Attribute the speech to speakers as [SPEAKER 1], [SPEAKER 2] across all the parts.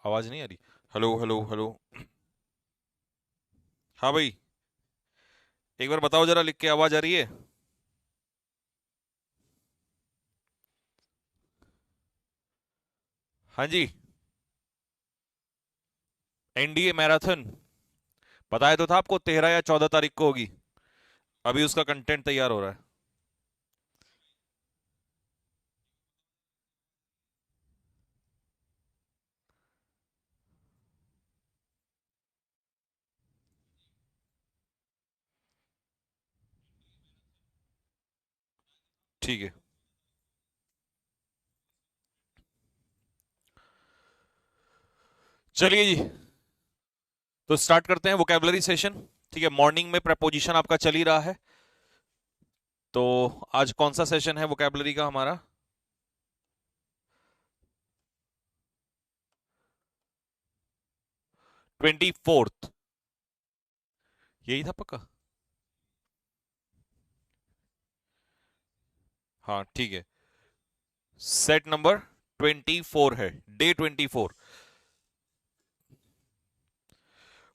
[SPEAKER 1] आवाज नहीं आ रही। Hello hello hello. हाँ भाई, एक बार बताओ जरा, लिख के आवाज आ रही है? हाँ जी। एनडीए मैराथन बताया तो था आपको, 13 या 14 तारीख को होगी। अभी उसका कंटेंट तैयार हो रहा है। ठीक है, चलिए जी। तो स्टार्ट करते हैं वोकेबलरी सेशन। ठीक है, मॉर्निंग में प्रपोजिशन आपका चल ही रहा है। तो आज कौन सा सेशन है वोकेबलरी का हमारा? 24th। यही था पक्का? हाँ ठीक है। सेट नंबर 24 है। डे 24।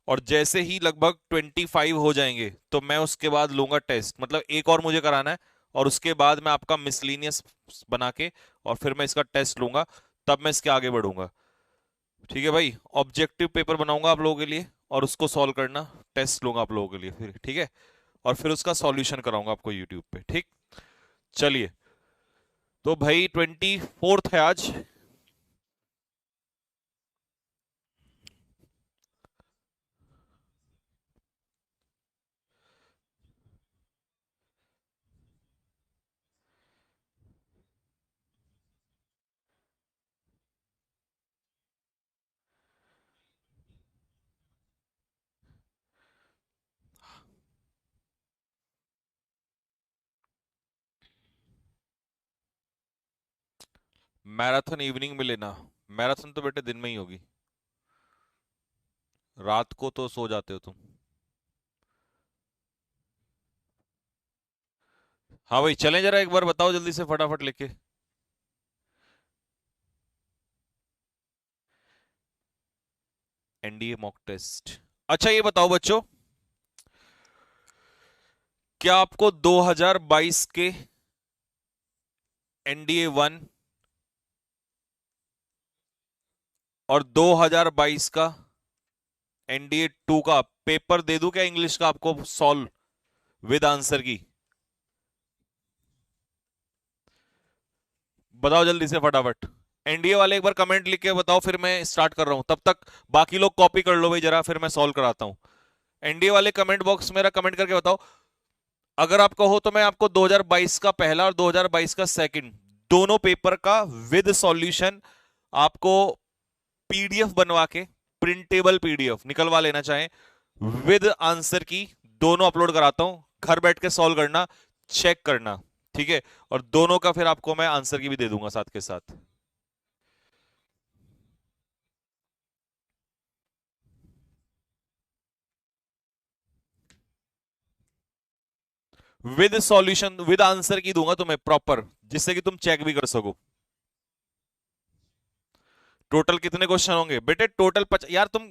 [SPEAKER 1] और जैसे ही लगभग 25 हो जाएंगे तो मैं उसके बाद लूंगा टेस्ट, मतलब एक और मुझे कराना है। और उसके बाद मैं आपका मिसलीनियस बना के और फिर मैं इसका टेस्ट लूंगा। तब मैं इसके आगे बढ़ूंगा। ठीक है भाई, ऑब्जेक्टिव पेपर बनाऊंगा आप लोगों के लिए और उसको सॉल्व करना। टेस्ट लूंगा आप लोगों के लिए फिर, ठीक है। और फिर उसका सॉल्यूशन कराऊंगा आपको यूट्यूब पे, ठीक। चलिए। तो भाई 24th है आज। मैराथन इवनिंग में लेना। मैराथन तो बेटे दिन में ही होगी। रात को तो सो जाते हो तुम। हाँ भाई, चलें जरा, एक बार बताओ जल्दी से फटाफट लिख के। NDA mock test. अच्छा ये बताओ बच्चों, क्या आपको 2022 के एनडीए 1 और 2022 का एनडीए 2 का पेपर दे दूं क्या, इंग्लिश का आपको सॉल्व विद आंसर की? बताओ जल्दी से फटाफट। एनडीए वाले एक बार कमेंट लिख के बताओ, फिर मैं स्टार्ट कर रहा हूं। तब तक बाकी लोग कॉपी कर लो भाई जरा, फिर मैं सॉल्व कराता हूं। एनडीए वाले कमेंट बॉक्स मेरा कमेंट करके बताओ। अगर आप कहो तो मैं आपको 2022 का पहला और 2022 का सेकंड दोनों पेपर का विद सॉल्यूशन आपको पीडीएफ बनवा के, प्रिंटेबल पीडीएफ निकलवा लेना चाहें, विद आंसर की दोनों अपलोड कराता हूं। घर बैठ के सॉल्व करना, चेक करना। ठीक है। और दोनों का फिर आपको मैं आंसर की भी दे दूंगा साथ के साथ। विद सॉल्यूशन विद आंसर की दूंगा तुम्हें प्रॉपर, जिससे कि तुम चेक भी कर सको। टोटल कितने क्वेश्चन होंगे बेटे? टोटल यार तुम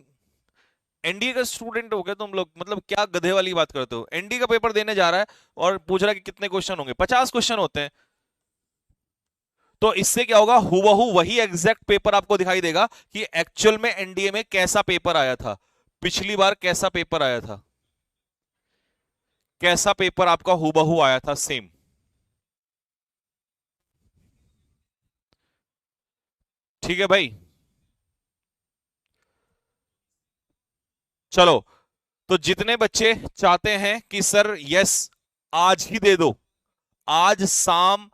[SPEAKER 1] एनडीए का स्टूडेंट हो गया तुम लोग, मतलब क्या गधे वाली बात करते हो। एनडीए का पेपर देने जा रहा है और पूछ रहा है कि कितने क्वेश्चन होंगे। 50 क्वेश्चन होते हैं। तो इससे क्या होगा, हूबहू वही एग्जैक्ट पेपर आपको दिखाई देगा कि एक्चुअल में एनडीए में कैसा पेपर आया था, पिछली बार कैसा पेपर आया था, कैसा पेपर आपका हूबहू आया था, सेम। ठीक है भाई। चलो। तो जितने बच्चे चाहते हैं कि सर यस आज ही दे दो, आज शाम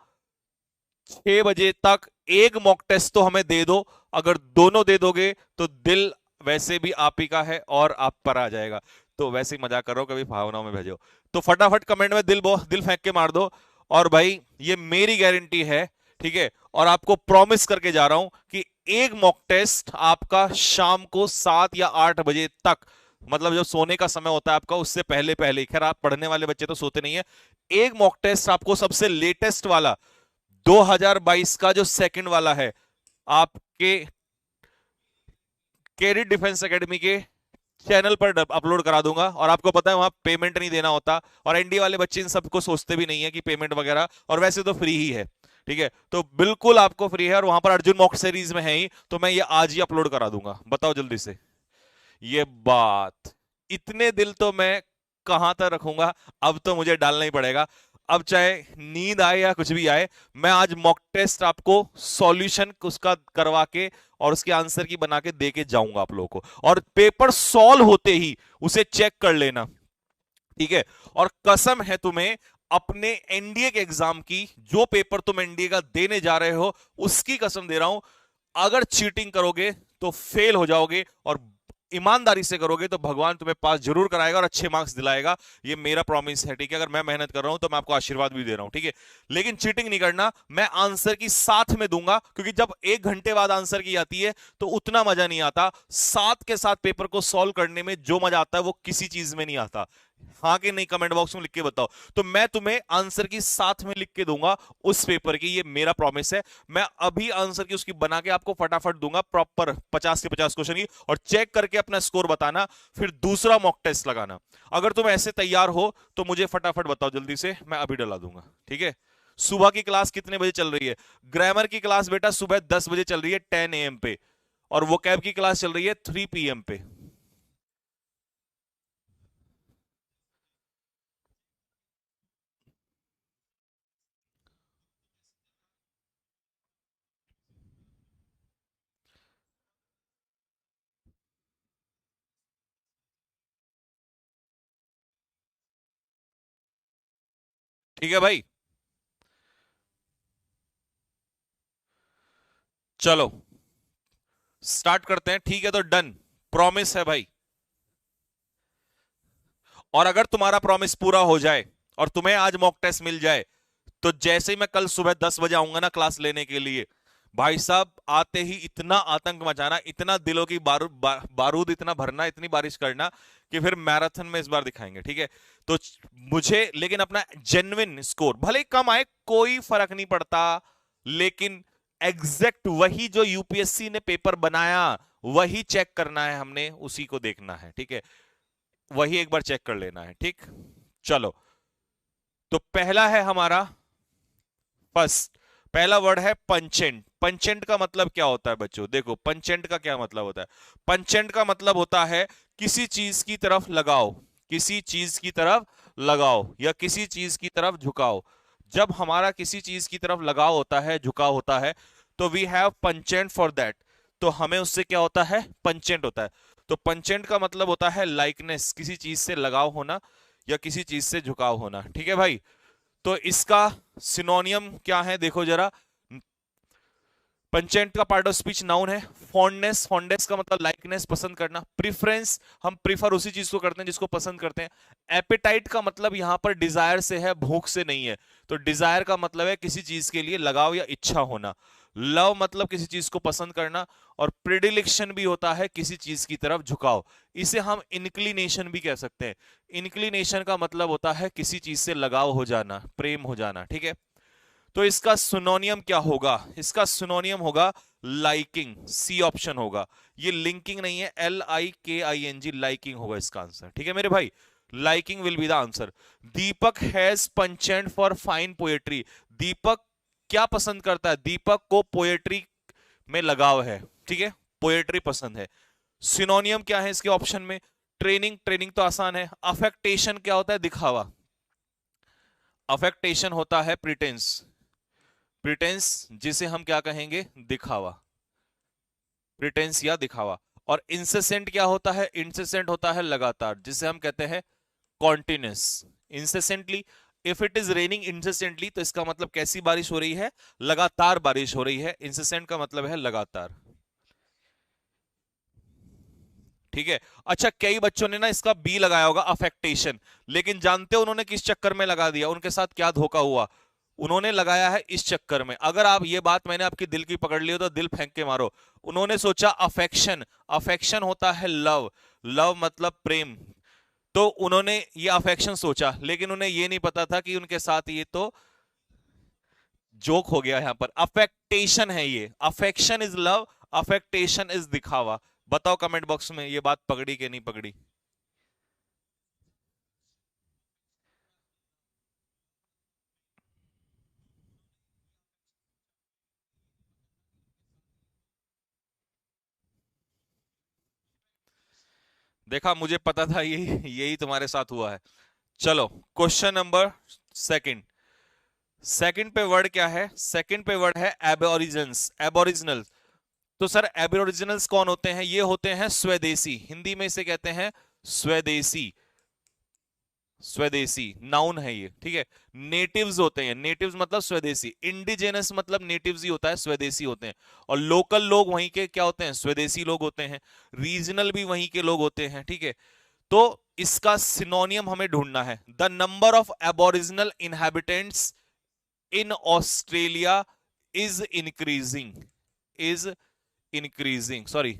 [SPEAKER 1] 6 बजे तक एक मॉक टेस्ट तो हमें दे दो। अगर दोनों दे दोगे तो दिल वैसे भी आप ही का है और आप पर आ जाएगा। तो वैसे ही मजाक करो, कभी भावनाओं में भेजो। तो फटाफट कमेंट में दिल फेंक के मार दो। और भाई ये मेरी गारंटी है, ठीक है। और आपको प्रॉमिस करके जा रहा हूं कि एक मॉक टेस्ट आपका शाम को 7 या 8 बजे तक, मतलब जब सोने का समय होता है आपका उससे पहले पहले, खैर आप पढ़ने वाले बच्चे तो सोते नहीं है। एक मॉक टेस्ट आपको सबसे लेटेस्ट वाला 2022 का जो सेकंड वाला है, आपके कैडेट डिफेंस एकेडमी के चैनल पर अपलोड करा दूंगा, और आपको पता है वहां पेमेंट नहीं देना होता, और एनडीए वाले बच्चे इन सबको सोचते भी नहीं है कि पेमेंट वगैरह, और वैसे तो फ्री ही है। ठीक है, तो बिल्कुल आपको फ्री है, और वहां पर अर्जुन मॉक सीरीज में है ही, तो मैं ये आज ही अपलोड करा दूंगा। बताओ जल्दी से। ये बात, इतने दिल तो मैं कहां तक रखूंगा, अब तो मुझे डालना ही पड़ेगा। अब चाहे नींद आए या कुछ भी आए, मैं आज मॉक टेस्ट आपको सॉल्यूशन उसका करवा के और उसके आंसर की बना के दे के जाऊंगा आप लोगों को, और पेपर सॉल्व होते ही उसे चेक कर लेना। ठीक है, और कसम है तुम्हें अपने एनडीए के एग्जाम की, जो पेपर तुम एनडीए का देने जा रहे हो उसकी कसम दे रहा हूं, अगर चीटिंग करोगे तो फेल हो जाओगे, और ईमानदारी से करोगे तो भगवान तुम्हें पास जरूर कराएगा और अच्छे मार्क्स दिलाएगा। ये मेरा प्रॉमिस है। ठीक है, अगर मैं मेहनत कर रहा हूं तो मैं आपको आशीर्वाद भी दे रहा हूं। ठीक है, लेकिन चीटिंग नहीं करना। मैं आंसर की साथ में दूंगा, क्योंकि जब 1 घंटे बाद आंसर की आती है तो उतना मजा नहीं आता। साथ के साथ पेपर को सॉल्व करने में जो मजा आता है वो किसी चीज में नहीं आता। हाँ कि नहीं, कमेंट बॉक्स में लिख के बताओ। तो मैं तुम्हें आंसर की साथ में लिख के दूंगा उस पेपर की, ये मेरा प्रॉमिस है। मैं अभी आंसर की उसकी बना के आपको फटाफट दूंगा, प्रॉपर 50 के 50 क्वेश्चन की, और चेक करके अपना स्कोर बताना, फिर दूसरा मॉक टेस्ट लगाना। अगर तुम ऐसे तैयार हो तो मुझे फटाफट बताओ जल्दी से, मैं अभी डला दूंगा। ठीक है, सुबह की क्लास कितने बजे चल रही है? ग्रामर की क्लास बेटा सुबह 10 बजे चल रही है, 10 AM पे, और वो कैब की क्लास चल रही है 3 PM पे। ठीक है भाई, चलो स्टार्ट करते हैं। ठीक है, तो डन, प्रॉमिस है भाई। और अगर तुम्हारा प्रॉमिस पूरा हो जाए और तुम्हें आज मॉक टेस्ट मिल जाए, तो जैसे ही मैं कल सुबह 10 बजे आऊंगा ना क्लास लेने के लिए, भाई साहब आते ही इतना आतंक मचाना, इतना दिलों की बारूद इतना भरना, इतनी बारिश करना कि फिर मैराथन में इस बार दिखाएंगे। ठीक है, तो मुझे लेकिन अपना जेन्युइन स्कोर भले ही कम आए कोई फर्क नहीं पड़ता, लेकिन एग्जैक्ट वही जो यूपीएससी ने पेपर बनाया वही चेक करना है हमने, उसी को देखना है। ठीक है, वही एक बार चेक कर लेना है। ठीक, चलो, तो पहला है हमारा फर्स्ट, पहला वर्ड है पंचेंट। पंचेंट का मतलब क्या होता है बच्चों? देखो पंचेंट का क्या मतलब होता है। पंचेंट का मतलब होता है किसी चीज की तरफ लगाओ, किसी चीज की तरफ लगाओ या किसी चीज की तरफ झुकाओ। जब हमारा किसी चीज की तरफ लगाव होता है, झुकाव होता है, तो वी हैव पंचेंट फॉर दैट, तो हमें उससे क्या होता है? पंचेंट होता है। तो पंचेंट का मतलब होता है लाइकनेस, किसी चीज से लगाव होना या किसी चीज से झुकाव होना। ठीक है भाई, तो इसका सिनोनियम क्या है देखो जरा। पंचेंट का पार्ट ऑफ स्पीच नाउन है। फॉन्डनेस, फॉन्डनेस का मतलब लाइकनेस, पसंद करना। प्रीफरेंस, हम प्रीफर उसी चीज को करते हैं जिसको पसंद करते हैं। एपेटाइट का मतलब यहां पर डिजायर से है, भूख से नहीं है, तो डिजायर का मतलब है किसी चीज के लिए लगाव या इच्छा होना। लव मतलब किसी चीज को पसंद करना, और प्रिडिलेक्शन भी होता है किसी चीज की तरफ झुकाव। इसे हम इंक्लिनेशन भी कह सकते हैं। इंक्लिनेशन का मतलब होता है किसी चीज से लगाव हो जाना, प्रेम हो जाना। ठीक है, तो इसका सिनोनियम क्या होगा? इसका सिनोनियम होगा लाइकिंग, सी ऑप्शन होगा। ये लिंकिंग नहीं है, LIKING, लाइकिंग होगा इसका आंसर। ठीक है मेरे भाई, liking will be the answer. Deepak has penchant for fine poetry. Deepak क्या पसंद करता है? दीपक को पोएट्री में लगाव है। ठीक है, पोएट्री पसंद है। सिनोनियम क्या है इसके ऑप्शन में? ट्रेनिंग, ट्रेनिंग तो आसान है। अफेक्टेशन क्या होता है? दिखावा। अफेक्टेशन होता है प्रिटेंस, प्रिटेंस जिसे हम क्या कहेंगे? दिखावा, प्रिटेंस या दिखावा। और इंसेसेंट क्या होता है? इंसेसेंट होता है लगातार, जिसे हम कहते हैं continuous. Incessantly, if it is raining incessantly, तो इसका मतलब कैसी बारिश हो रही है? लगातार बारिश हो रही है। इंसेसेंट का मतलब है लगातार। ठीक है, अच्छा कई बच्चों ने ना इसका बी लगाया होगा, अफेक्टेशन, लेकिन जानते हो उन्होंने किस चक्कर में लगा दिया? उनके साथ क्या धोखा हुआ? उन्होंने लगाया है इस चक्कर में। अगर आप ये बात मैंने आपकी दिल की पकड़ ली हो तो दिल फेंक के मारो। उन्होंने सोचा अफेक्शन, अफेक्शन होता है लव, लव मतलब प्रेम, तो उन्होंने ये अफेक्शन सोचा, लेकिन उन्हें ये नहीं पता था कि उनके साथ ये तो जोक हो गया। यहां पर अफेक्टेशन है, ये affection is love, affectation is दिखावा। बताओ कमेंट बॉक्स में ये बात पकड़ी कि नहीं पकड़ी। देखा, मुझे पता था यही यही तुम्हारे साथ हुआ है। चलो, क्वेश्चन नंबर सेकंड। सेकंड पे वर्ड क्या है? सेकंड पे वर्ड है एबोरिजिन्स, एबोरिजिनल। तो सर एबोरिजिनल्स कौन होते हैं? ये होते हैं स्वदेशी, हिंदी में इसे कहते हैं स्वदेशी। स्वदेशी नाउन है ये, ठीक है। नेटिव्स होते हैं, नेटिव्स मतलब स्वदेशी, इंडिजेनस मतलब नेटिव्स ही होता है, स्वदेशी होते हैं। और लोकल लोग वहीं के क्या होते हैं? स्वदेशी लोग होते हैं। रीजनल भी वहीं के लोग होते हैं, ठीक है। तो इसका सिनोनियम हमें ढूंढना है। The number of aboriginal inhabitants in Australia is increasing, is increasing, sorry,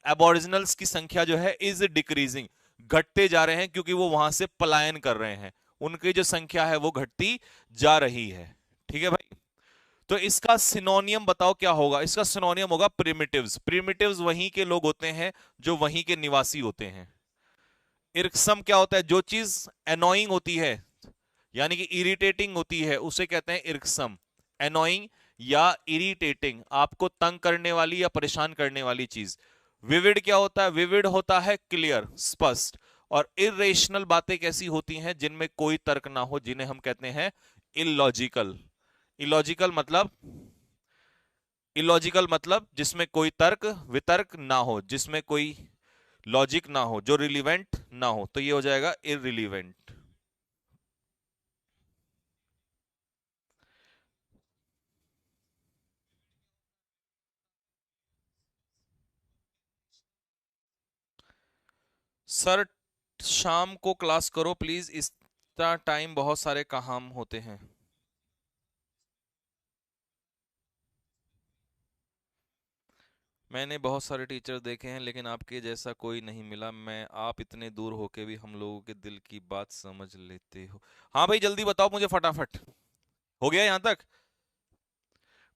[SPEAKER 1] Aboriginals की संख्या जो है इज डिक्रीजिंग, घटते जा रहे हैं, क्योंकि वो वहां से पलायन कर रहे हैं, उनकी जो संख्या है वो घटती जा रही है, ठीक है भाई। तो इसका सिनोनियम बताओ क्या होगा? इसका सिनोनियम होगा प्रिमिटिव्स। प्रिमिटिव्स वहीं के लोग होते हैं जो वहीं के निवासी होते हैं। इर्कसम क्या होता है? जो चीज एनोइंग होती है यानी कि इरिटेटिंग होती है उसे कहते हैं इर्कसम। एनोइंग या इरिटेटिंग, आपको तंग करने वाली या परेशान करने वाली चीज। विविड क्या होता है? विविड होता है क्लियर, स्पष्ट। और इरेशनल बातें कैसी होती हैं? जिनमें कोई तर्क ना हो, जिन्हें हम कहते हैं इलॉजिकल। इलॉजिकल मतलब, इलॉजिकल मतलब जिसमें कोई तर्क वितर्क ना हो, जिसमें कोई लॉजिक ना हो, जो रिलीवेंट ना हो, तो ये हो जाएगा इररिलीवेंट। सर शाम को क्लास करो प्लीज, इतना टाइम बहुत सारे काम होते हैं। मैंने बहुत सारे टीचर देखे हैं लेकिन आपके जैसा कोई नहीं मिला। मैं आप इतने दूर होके भी हम लोगों के दिल की बात समझ लेते हो। हाँ भाई जल्दी बताओ मुझे फटाफट। हो गया यहां तक?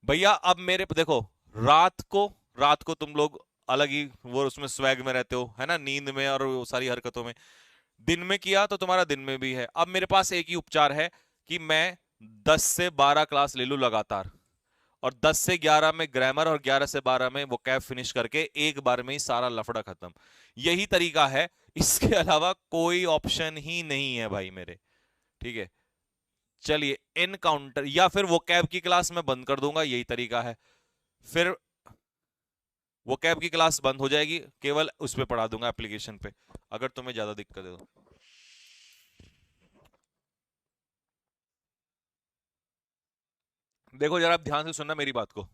[SPEAKER 1] भैया अब मेरे देखो, रात को, रात को तुम लोग अलग ही वो उसमें स्वैग में रहते हो, है ना, नींद में और वो सारी हरकतों में। दिन में किया तो तुम्हारा दिन में भी है। अब मेरे पास एक ही उपचार है कि मैं 10 से 12 क्लास ले लूं लगातार, और 10 से 11 में ग्रामर और 11 से 12 में वो कैब फिनिश करके एक बार में ही सारा लफड़ा खत्म। यही तरीका है, इसके अलावा कोई ऑप्शन ही नहीं है भाई मेरे, ठीक है। चलिए, एनकाउंटर या फिर वो कैब की क्लास मैं बंद कर दूंगा, यही तरीका है। फिर वो कैब की क्लास बंद हो जाएगी, केवल उस पर पढ़ा दूंगा एप्लीकेशन पे, अगर तुम्हें ज्यादा दिक्कत है तो। देखो जरा आप ध्यान से सुनना मेरी बात को।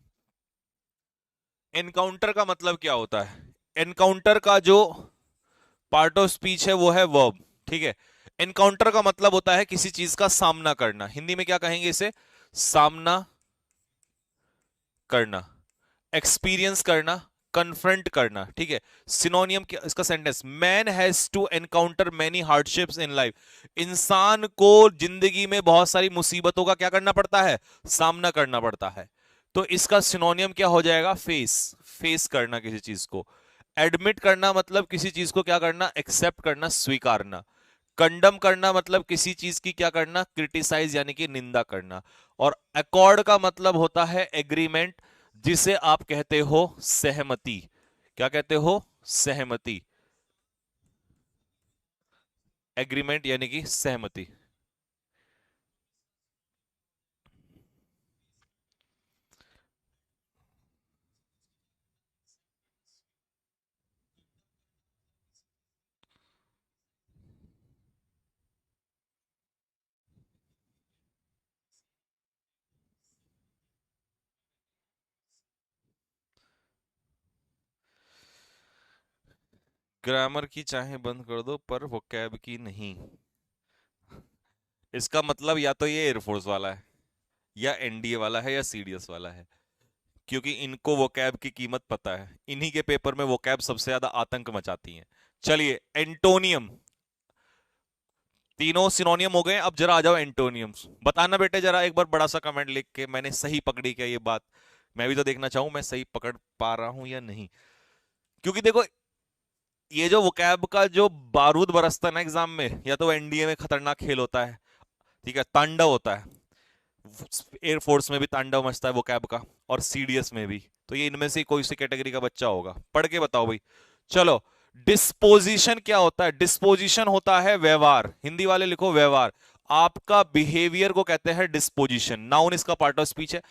[SPEAKER 1] एनकाउंटर का मतलब क्या होता है? एनकाउंटर का जो पार्ट ऑफ स्पीच है वो है वर्ब, ठीक है। एनकाउंटर का मतलब होता है किसी चीज का सामना करना। हिंदी में क्या कहेंगे इसे? सामना करना, एक्सपीरियंस करना, कन्फ्रंट करना, ठीक है। सिनोनियम क्या इसका? Sentence, man has to encounter many hardships in life. इंसान को जिंदगी में बहुत सारी मुसीबतों का क्या करना पड़ता है? सामना करना पड़ता है। तो इसका सिनोनियम क्या हो जाएगा? फेस, फेस करना किसी चीज को। एडमिट करना मतलब किसी चीज को क्या करना? एक्सेप्ट करना, स्वीकारना। कंडम करना मतलब किसी चीज की क्या करना? क्रिटिसाइज यानी कि निंदा करना। और अकॉर्ड का मतलब होता है एग्रीमेंट, जिसे आप कहते हो सहमति। क्या कहते हो? सहमति। एग्रीमेंट यानी कि सहमति। ग्रामर की चाहे बंद कर दो पर वोकैब की नहीं। इसका मतलब या तो ये एयरफोर्स वाला है, या एनडीए वाला है, या सीडीएस वाला है, क्योंकि इनको वोकैब की कीमत पता है। इन्हीं के पेपर में वोकैब सबसे ज्यादा आतंक मचाती है। चलिए, एंटोनियम। तीनों सिनोनियम हो गए, अब जरा आ जाओ एंटोनियम्स। बताना बेटे जरा एक बार बड़ा सा कमेंट लिख के, मैंने सही पकड़ी क्या ये बात? मैं भी तो देखना चाहूं मैं सही पकड़ पा रहा हूं या नहीं। क्योंकि देखो ये जो वोकैब का जो बारूद बरसता है ना एग्जाम में, या तो एनडीए में खतरनाक खेल होता है, ठीक है, तांडव होता है, एयरफोर्स में भी तांडव मचता है वोकैब का, और सीडीएस में भी। तो ये इनमें से कोई सी कैटेगरी का बच्चा होगा, पढ़ के बताओ भाई। चलो, डिस्पोजिशन क्या होता है? डिस्पोजिशन होता है व्यवहार, हिंदी वाले लिखो व्यवहार। आपका बिहेवियर को कहते हैं डिस्पोजिशन, नाउन इसका पार्ट ऑफ स्पीच है।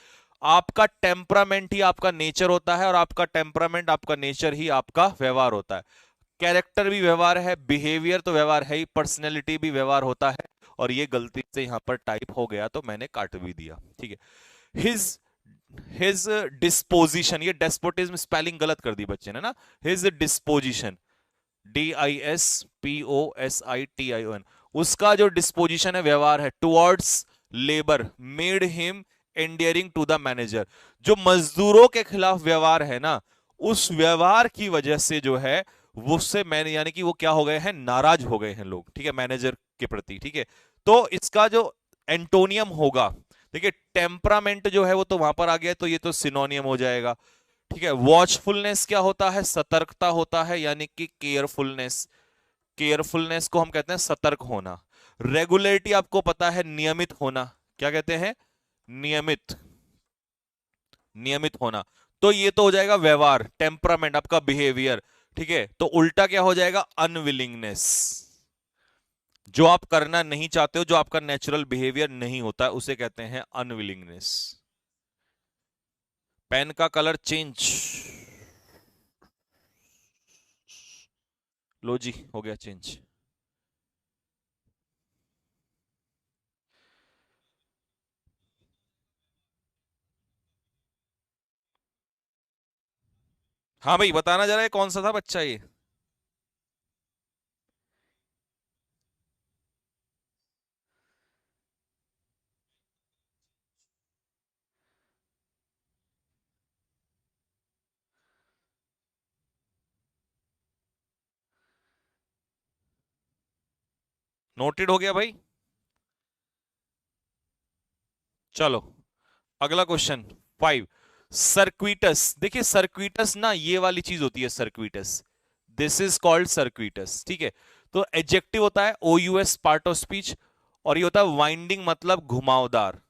[SPEAKER 1] आपका टेम्परामेंट ही आपका नेचर होता है, और आपका टेम्परामेंट आपका नेचर ही आपका व्यवहार होता है। कैरेक्टर भी व्यवहार है, बिहेवियर तो व्यवहार है ही, पर्सनैलिटी भी व्यवहार होता है। और ये गलती से यहां पर टाइप हो गया तो मैंने काट भी दिया, ठीक है। हिज हिज डिस्पोजिशन, ये डेस्पोटिज्म स्पेलिंग गलत कर दी बच्चे ने ना। हिज डिस्पोजिशन, DISPOSITION, उसका जो डिस्पोजिशन है व्यवहार है, towards labour made him endearing to the manager. जो मजदूरों के खिलाफ व्यवहार है ना, उस व्यवहार की वजह से जो है वो उससे मैंने यानी कि वो क्या हो गए हैं, नाराज हो गए हैं लोग, ठीक है, मैनेजर के प्रति, ठीक है। तो इसका जो एंटोनियम होगा, देखिए टेम्परामेंट जो है वो तो वहां पर आ गया, तो ये तो सिनोनियम हो जाएगा, ठीक है। वॉचफुलनेस क्या होता है? सतर्कता होता है, यानी कि केयरफुलनेस। केयरफुलनेस को हम कहते हैं सतर्क होना। रेगुलरिटी आपको पता है, नियमित होना। क्या कहते हैं? नियमित, नियमित होना। तो ये तो हो जाएगा व्यवहार, टेम्परामेंट आपका बिहेवियर, ठीक है। तो उल्टा क्या हो जाएगा? अनविलिंगनेस। जो आप करना नहीं चाहते हो, जो आपका नेचुरल बिहेवियर नहीं होता है, उसे कहते हैं अनविलिंगनेस। पेन का कलर चेंज, लो जी हो गया चेंज। हाँ भाई बताना जरा, ये कौन सा था बच्चा ये? नोटेड हो गया भाई। चलो अगला क्वेश्चन 5। सर्क्विटस, देखिए सर्क्विटस ना ये वाली चीज होती है, सर्क्विटस, दिस इज कॉल्ड सर्क्विटस, ठीक है। तो एडजेक्टिव होता है OUS, पार्ट ऑफ स्पीच, और ये होता है वाइंडिंग, मतलब घुमावदार,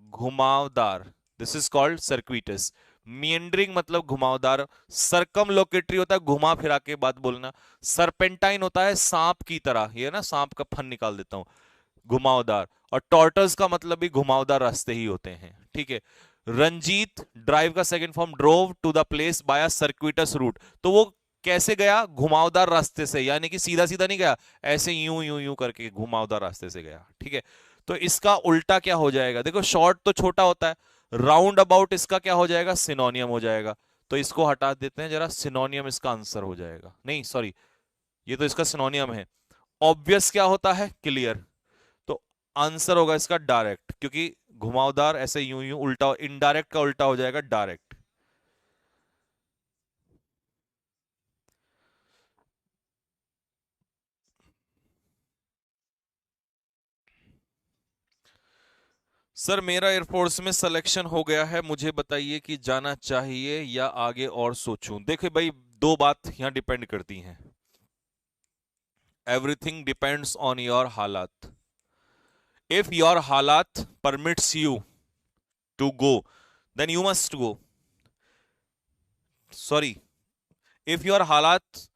[SPEAKER 1] घुमावदार, दिस इज कॉल्ड सर्क्विटस। मियंडरिंग मतलब घुमावदार। सर्कमलोकेटरी होता है घुमा फिरा के बात बोलना। सरपेंटाइन होता है सांप की तरह, ये ना सांप का फन निकाल देता हूं, घुमावदार। और टॉर्टस का मतलब भी घुमावदार रास्ते ही होते हैं, ठीक है। रंजीत, ड्राइव का second form, drove to the place by a circuitous route, तो वो कैसे गया? घुमावदार रास्ते से, यानी कि सीधा सीधा नहीं गया, ऐसे यूं यूं यूं करके घुमावदार रास्ते से गया, ठीक है। तो इसका उल्टा क्या हो जाएगा? देखो शॉर्ट तो छोटा होता है, राउंड अबाउट इसका क्या हो जाएगा? सिनोनियम हो जाएगा। तो इसको हटा देते हैं जरा, सिनोनियम इसका आंसर हो जाएगा, नहीं सॉरी, ये तो इसका सिनोनियम है। ऑब्वियस क्या होता है? क्लियर। तो आंसर होगा इसका डायरेक्ट, क्योंकि घुमावदार ऐसे यूं यूं उल्टा, इनडायरेक्ट का उल्टा हो जाएगा डायरेक्ट। सर मेरा एयरफोर्स में सिलेक्शन हो गया है, मुझे बताइए कि जाना चाहिए या आगे और सोचूं। देखिए भाई, दो बात यहां डिपेंड करती हैं, एवरीथिंग डिपेंड्स ऑन योर हालात। इफ योर हालात permits you to go, then you must go. Sorry, if your halat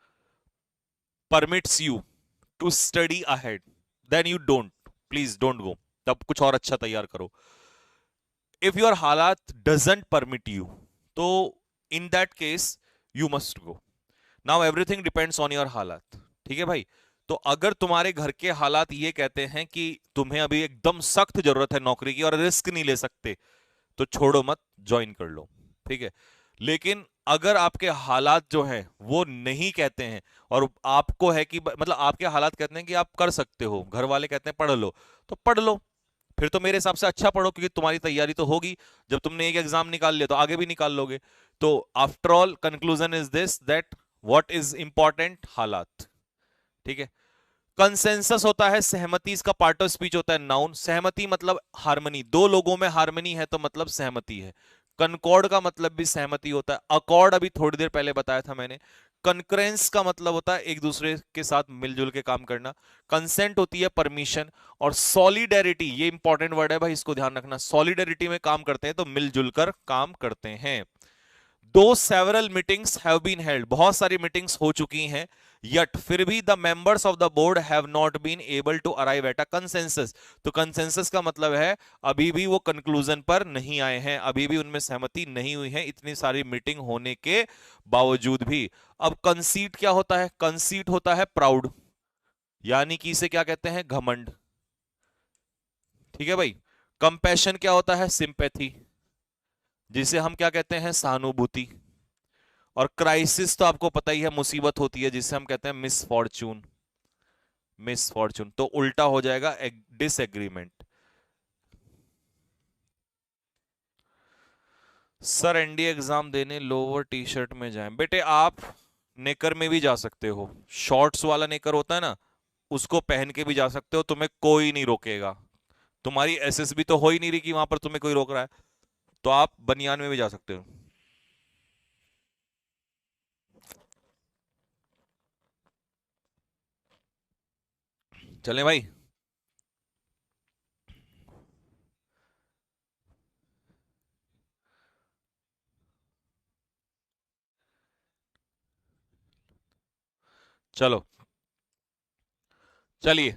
[SPEAKER 1] permits you to study ahead, then you don't, please don't go, तब कुछ और अच्छा तैयार करो। if your halat doesn't permit you, तो in that case you must go। now everything depends on your halat, ठीक है भाई। तो अगर तुम्हारे घर के हालात ये कहते हैं कि तुम्हें अभी एकदम सख्त जरूरत है नौकरी की और रिस्क नहीं ले सकते, तो छोड़ो मत, ज्वाइन कर लो, ठीक है। लेकिन अगर आपके हालात जो है वो नहीं कहते हैं, और आपको है कि मतलब आपके हालात कहते हैं कि आप कर सकते हो, घर वाले कहते हैं पढ़ लो, तो पढ़ लो। फिर तो मेरे हिसाब से अच्छा पढ़ो, क्योंकि तुम्हारी तैयारी तो होगी, जब तुमने एक एग्जाम निकाल लिया तो आगे भी निकाल लोगे। तो after all conclusion is this, that what is important? हालात, ठीक है। कंसेंसस होता है सहमति, इसका पार्ट ऑफ स्पीच होता है नाउन। सहमति मतलब हार्मनी, दो लोगों में हार्मनी है तो मतलब सहमति है। कनकॉर्ड का मतलब भी सहमति होता है। अकॉर्ड अभी थोड़ी देर पहले बताया था मैंने। कंकरेंस का मतलब होता है एक दूसरे के साथ मिलजुल के काम करना। कंसेंट होती है परमिशन। और सॉलिडेरिटी, ये इंपॉर्टेंट वर्ड है भाई, इसको ध्यान रखना। सॉलिडेरिटी में काम करते हैं तो मिलजुल कर काम करते हैं। Though several meetings have been held, बहुत सारी मीटिंग्स हो चुकी हैं, यट फिर भी the members of the board have not been able to arrive at a consensus. तो कंसेंसस का मतलब है अभी भी वो कंक्लूजन पर नहीं आए हैं, अभी भी उनमें सहमति नहीं हुई है, इतनी सारी मीटिंग होने के बावजूद भी। अब कंसीट क्या होता है? कंसीट होता है प्राउड, यानी कि इसे क्या कहते हैं? घमंड। ठीक है भाई। कंपैशन क्या होता है? सिंपैथी, जिसे हम क्या कहते हैं? सहानुभूति। और क्राइसिस तो आपको पता ही है, मुसीबत होती है, जिसे हम कहते हैं मिसफॉर्चून। मिसफॉर्चून तो उल्टा हो जाएगा डिसएग्रीमेंट। सर एनडीए एग्जाम देने लोअर टी शर्ट में जाएं? बेटे आप नेकर में भी जा सकते हो, शॉर्ट्स वाला नेकर होता है ना, उसको पहन के भी जा सकते हो, तुम्हें कोई नहीं रोकेगा। तुम्हारी एसएसबी तो हो ही नहीं रही कि वहां पर तुम्हें कोई रोक रहा है, तो आप बनियान में भी जा सकते हो। चलें भाई। चलो चलिए,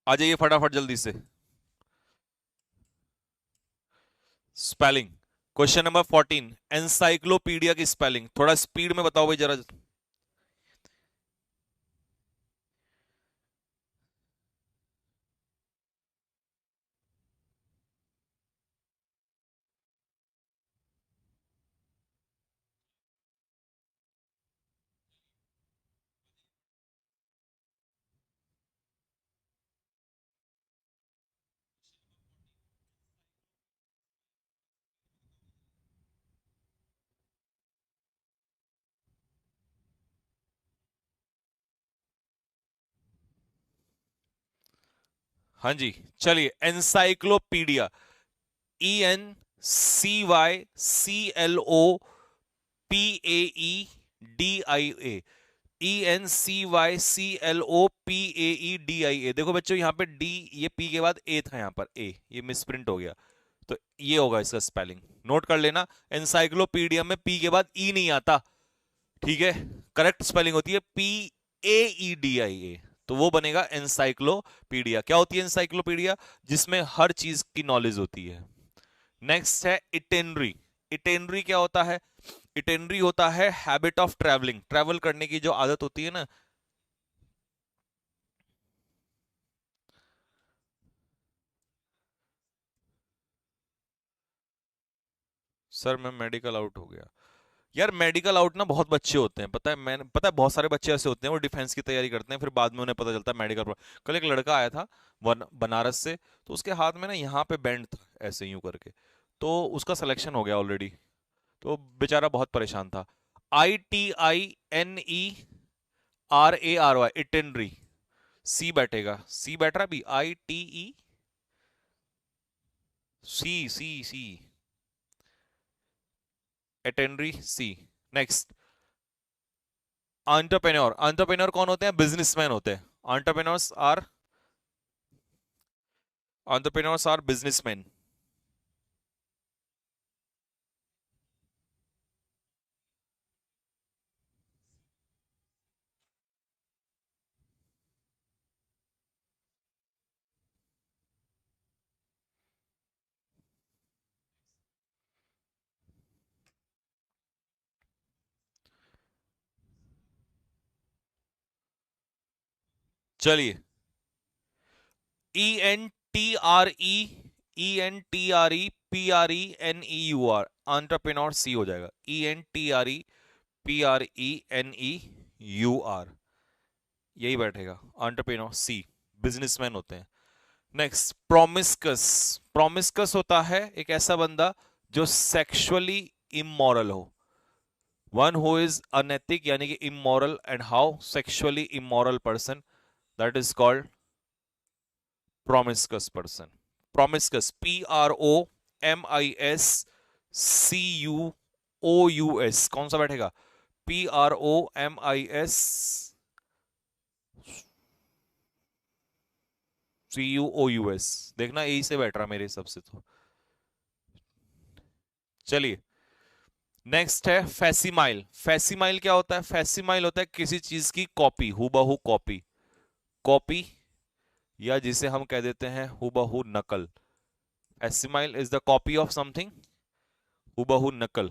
[SPEAKER 1] आ जाइए फटाफट जल्दी से। स्पेलिंग, क्वेश्चन नंबर 14, एनसाइक्लोपीडिया की स्पेलिंग थोड़ा स्पीड में बताओ भाई जरा। हाँ जी, चलिए एनसाइक्लोपीडिया, ENCYCLOPAEDIA, ENCYCLOPAEDIA। देखो बच्चों यहाँ पे डी, ये पी के बाद ए था, यहाँ पर ए, ये मिसप्रिंट हो गया, तो ये होगा इसका स्पेलिंग, नोट कर लेना। एनसाइक्लोपीडिया में पी के बाद ई नहीं आता, ठीक है? करेक्ट स्पेलिंग होती है PAEDIA, तो वो बनेगा एनसाइक्लोपीडिया। क्या होती है एनसाइक्लोपीडिया? जिसमें हर चीज की नॉलेज होती है। नेक्स्ट है इटेनरी। इटेनरी क्या होता है? इटेनरी होता है हैबिट ऑफ ट्रैवलिंग, ट्रैवल करने की जो आदत होती है ना। सर मैं मेडिकल आउट हो गया। यार मेडिकल आउट ना बहुत बच्चे होते हैं, पता है, मैंने पता है बहुत सारे बच्चे ऐसे होते हैं वो डिफेंस की तैयारी करते हैं, फिर बाद में उन्हें पता चलता है मेडिकल। कल एक लड़का आया था बनारस से, तो उसके हाथ में ना यहाँ पे बैंड था ऐसे यूं करके, तो उसका सिलेक्शन हो गया ऑलरेडी, तो बेचारा बहुत परेशान था। ITINERARY, इटेनरी, सी बैठेगा, सी बैठ रहा भी, ITE, सी, एटेंडरी सी। Next, entrepreneur. एंटरप्रेन्योर कौन होते हैं? बिजनेसमैन होते हैं। Entrepreneurs are businessman. चलिए, ENTREPRENEUR, एंटरप्रेन्योर सी हो जाएगा। ENTREPRENEUR, यही बैठेगा, एंटरप्रेन्योर सी, बिजनेसमैन होते हैं। नेक्स्ट, प्रोमिस्कस। प्रोमिस्कस होता है एक ऐसा बंदा जो सेक्सुअली इमोरल हो, वन हु इज अनैतिक यानी कि immoral, and how sexually immoral person, that is called promiscuous person. Promiscuous, PROMISCUS, CUOUS कौन सा बैठेगा? PROMIS CUOUS, देखना यही से बैठ रहा मेरे हिसाब से तो। चलिए नेक्स्ट है फैसिमाइल। फैसिमाइल क्या होता है? फैसिमाइल होता है किसी चीज की कॉपी, हुबहू कॉपी। कॉपी या जिसे हम कह देते हैं हुबहू नकल। Facsimile is the copy of something, हुबहू नकल।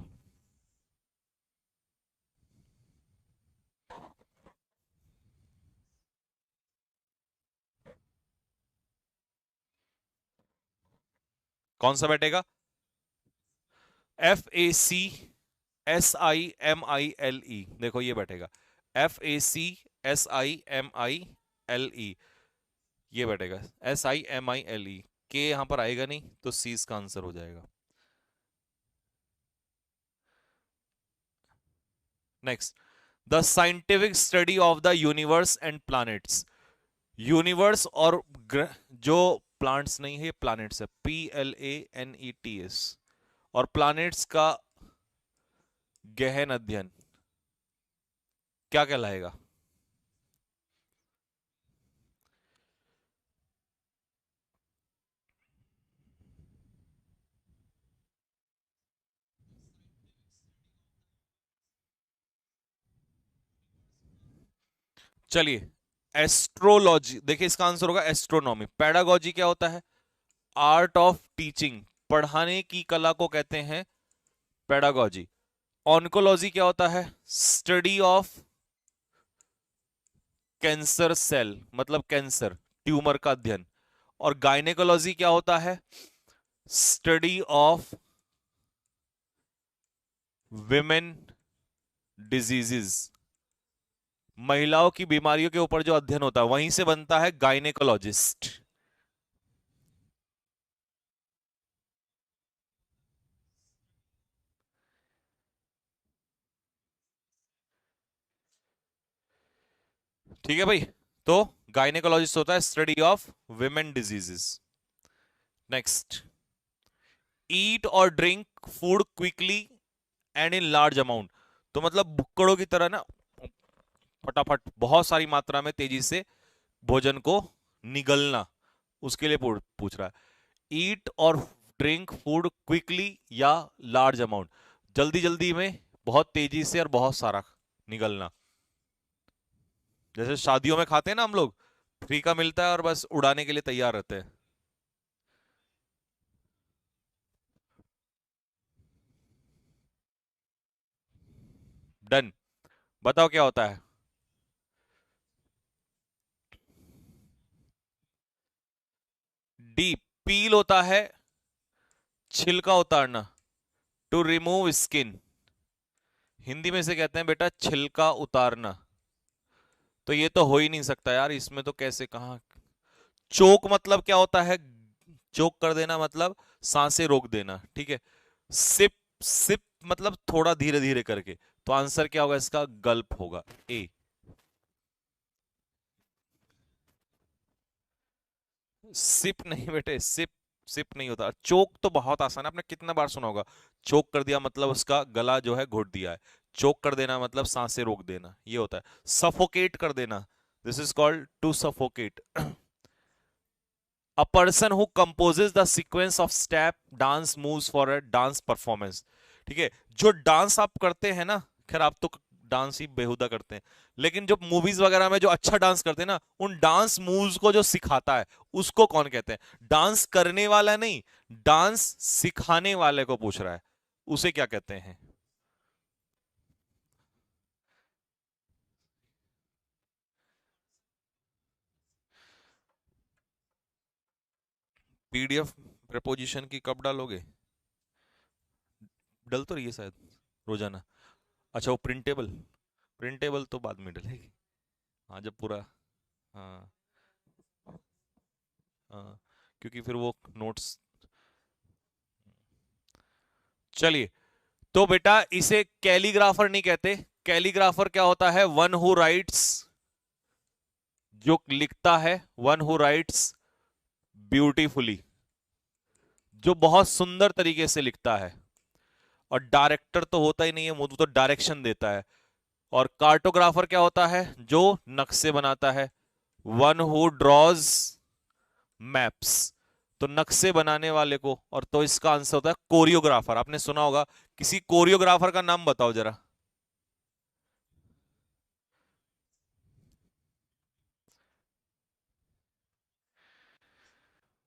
[SPEAKER 1] कौन सा बैठेगा? FACSIMILE, देखो ये बैठेगा। FACSIMILE, ये बैठेगा। SIMILE, के यहां पर आएगा नहीं तो सी इसका आंसर हो जाएगा। Next, the scientific study of the universe and planets. Universe और ग्रह, जो प्लांट्स नहीं है ये प्लैनेट्स है, PLANETS, और प्लैनेट्स का गहन अध्ययन क्या कहलाएगा? चलिए एस्ट्रोलॉजी, देखिए इसका आंसर होगा एस्ट्रोनॉमी। पैडागॉजी क्या होता है? आर्ट ऑफ टीचिंग, पढ़ाने की कला को कहते हैं पैडागॉजी। ऑन्कोलॉजी क्या होता है? स्टडी ऑफ कैंसर सेल, मतलब कैंसर ट्यूमर का अध्ययन। और गायनेकोलॉजी क्या होता है? स्टडी ऑफ विमेन डिजीजेस, महिलाओं की बीमारियों के ऊपर जो अध्ययन होता है वहीं से बनता है गायनेकोलॉजिस्ट। ठीक है भाई, तो गायनेकोलॉजिस्ट होता है study of women diseases. Next, eat और drink food quickly and in large amount. तो मतलब भुक्कड़ों की तरह ना फटाफट बहुत सारी मात्रा में तेजी से भोजन को निगलना, उसके लिए पूछ रहा है। ईट और ड्रिंक फूड क्विकली या लार्ज अमाउंट, जल्दी जल्दी में बहुत तेजी से और बहुत सारा निगलना। जैसे शादियों में खाते हैं ना हम लोग, फ्री का मिलता है और बस उड़ाने के लिए तैयार रहते हैं। डन, बताओ क्या होता है? डी, पील होता है छिलका उतारना, टू रिमूव स्किन। हिंदी में से कहते हैं बेटा छिलका उतारना। तो ये तो हो ही नहीं सकता यार, इसमें तो कैसे, कहा? चोक मतलब क्या होता है? चोक कर देना मतलब सांसें रोक देना, ठीक है। सिप, सिप मतलब थोड़ा धीरे धीरे करके। तो आंसर क्या होगा इसका? गल्प होगा, ए। सिप नहीं बेटे, सिप, सिप नहीं होता। चोक तो बहुत आसान है, आपने कितना बार सुना होगा। चोक कर दिया मतलब उसका गला जो है घोट दिया है। चोक कर देना मतलब सांसें रोक देना, ये होता है। सफोकेट कर देना, this is called to suffocate. A person who composes the sequence of step dance moves for a dance performance। ठीक है, जो डांस आप करते हैं ना, खैर आप तो डांस ही बेहुदा करते हैं, लेकिन जो मूवीज वगैरह में जो अच्छा डांस करते हैं ना, उन डांस मूव्स को जो सिखाता है उसको कौन कहते हैं? डांस करने वाला नहीं, डांस सिखाने वाले को पूछ रहा है, उसे क्या कहते हैं? PDF प्रपोजिशन की कब डालोगे? डल तो रही है शायद रोजाना। अच्छा वो प्रिंटेबल, प्रिंटेबल तो बाद में डलेगी। हाँ जब पूरा, हाँ हाँ, क्योंकि फिर वो नोट्स। चलिए, तो बेटा इसे कैलीग्राफर नहीं कहते। कैलीग्राफर क्या होता है? वन हु राइट्स, जो लिखता है, वन हु राइट्स ब्यूटीफुली, जो बहुत सुंदर तरीके से लिखता है। और डायरेक्टर तो होता ही नहीं है, वो तो डायरेक्शन देता है। और कार्टोग्राफर क्या होता है? जो नक्शे बनाता है। वन हु ड्रॉज मैप्स, तो नक्शे बनाने वाले को। और तो इसका आंसर होता है कोरियोग्राफर। आपने सुना होगा, किसी कोरियोग्राफर का नाम बताओ जरा।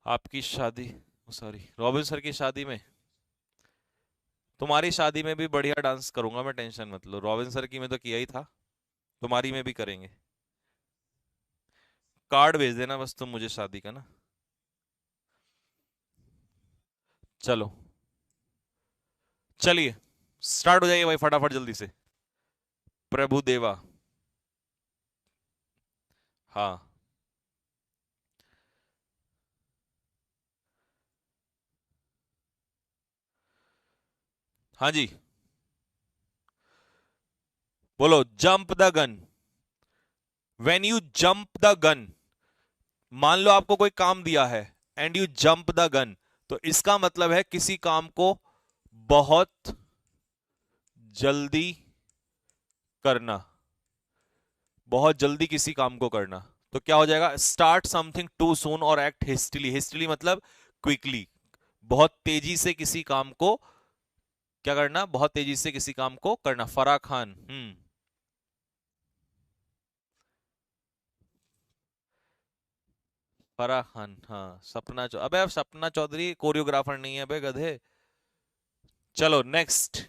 [SPEAKER 1] आपकी शादी, सॉरी, रॉबिन सर की शादी में, तुम्हारी शादी में भी बढ़िया डांस करूंगा मैं, टेंशन मत लो। रॉबिन सर की में तो किया ही था, तुम्हारी में भी करेंगे। कार्ड भेज देना बस तुम मुझे शादी का ना। चलो, चलिए स्टार्ट हो जाइए भाई फटाफट जल्दी से। प्रभु देवा। हाँ। हाँ जी, बोलो। Jump the gun. When you jump the gun, मान लो आपको कोई काम दिया है and you jump the gun, तो इसका मतलब है किसी काम को बहुत जल्दी करना। बहुत जल्दी किसी काम को करना। तो क्या हो जाएगा? स्टार्ट समथिंग टू सून और एक्ट हेस्टिली। हेस्टिली मतलब क्विकली, बहुत तेजी से किसी काम को क्या करना? बहुत तेजी से किसी काम को करना। फराह खान। फराह खान, हाँ। अबे अब सपना चौधरी कोरियोग्राफर नहीं है बे गधे। चलो next.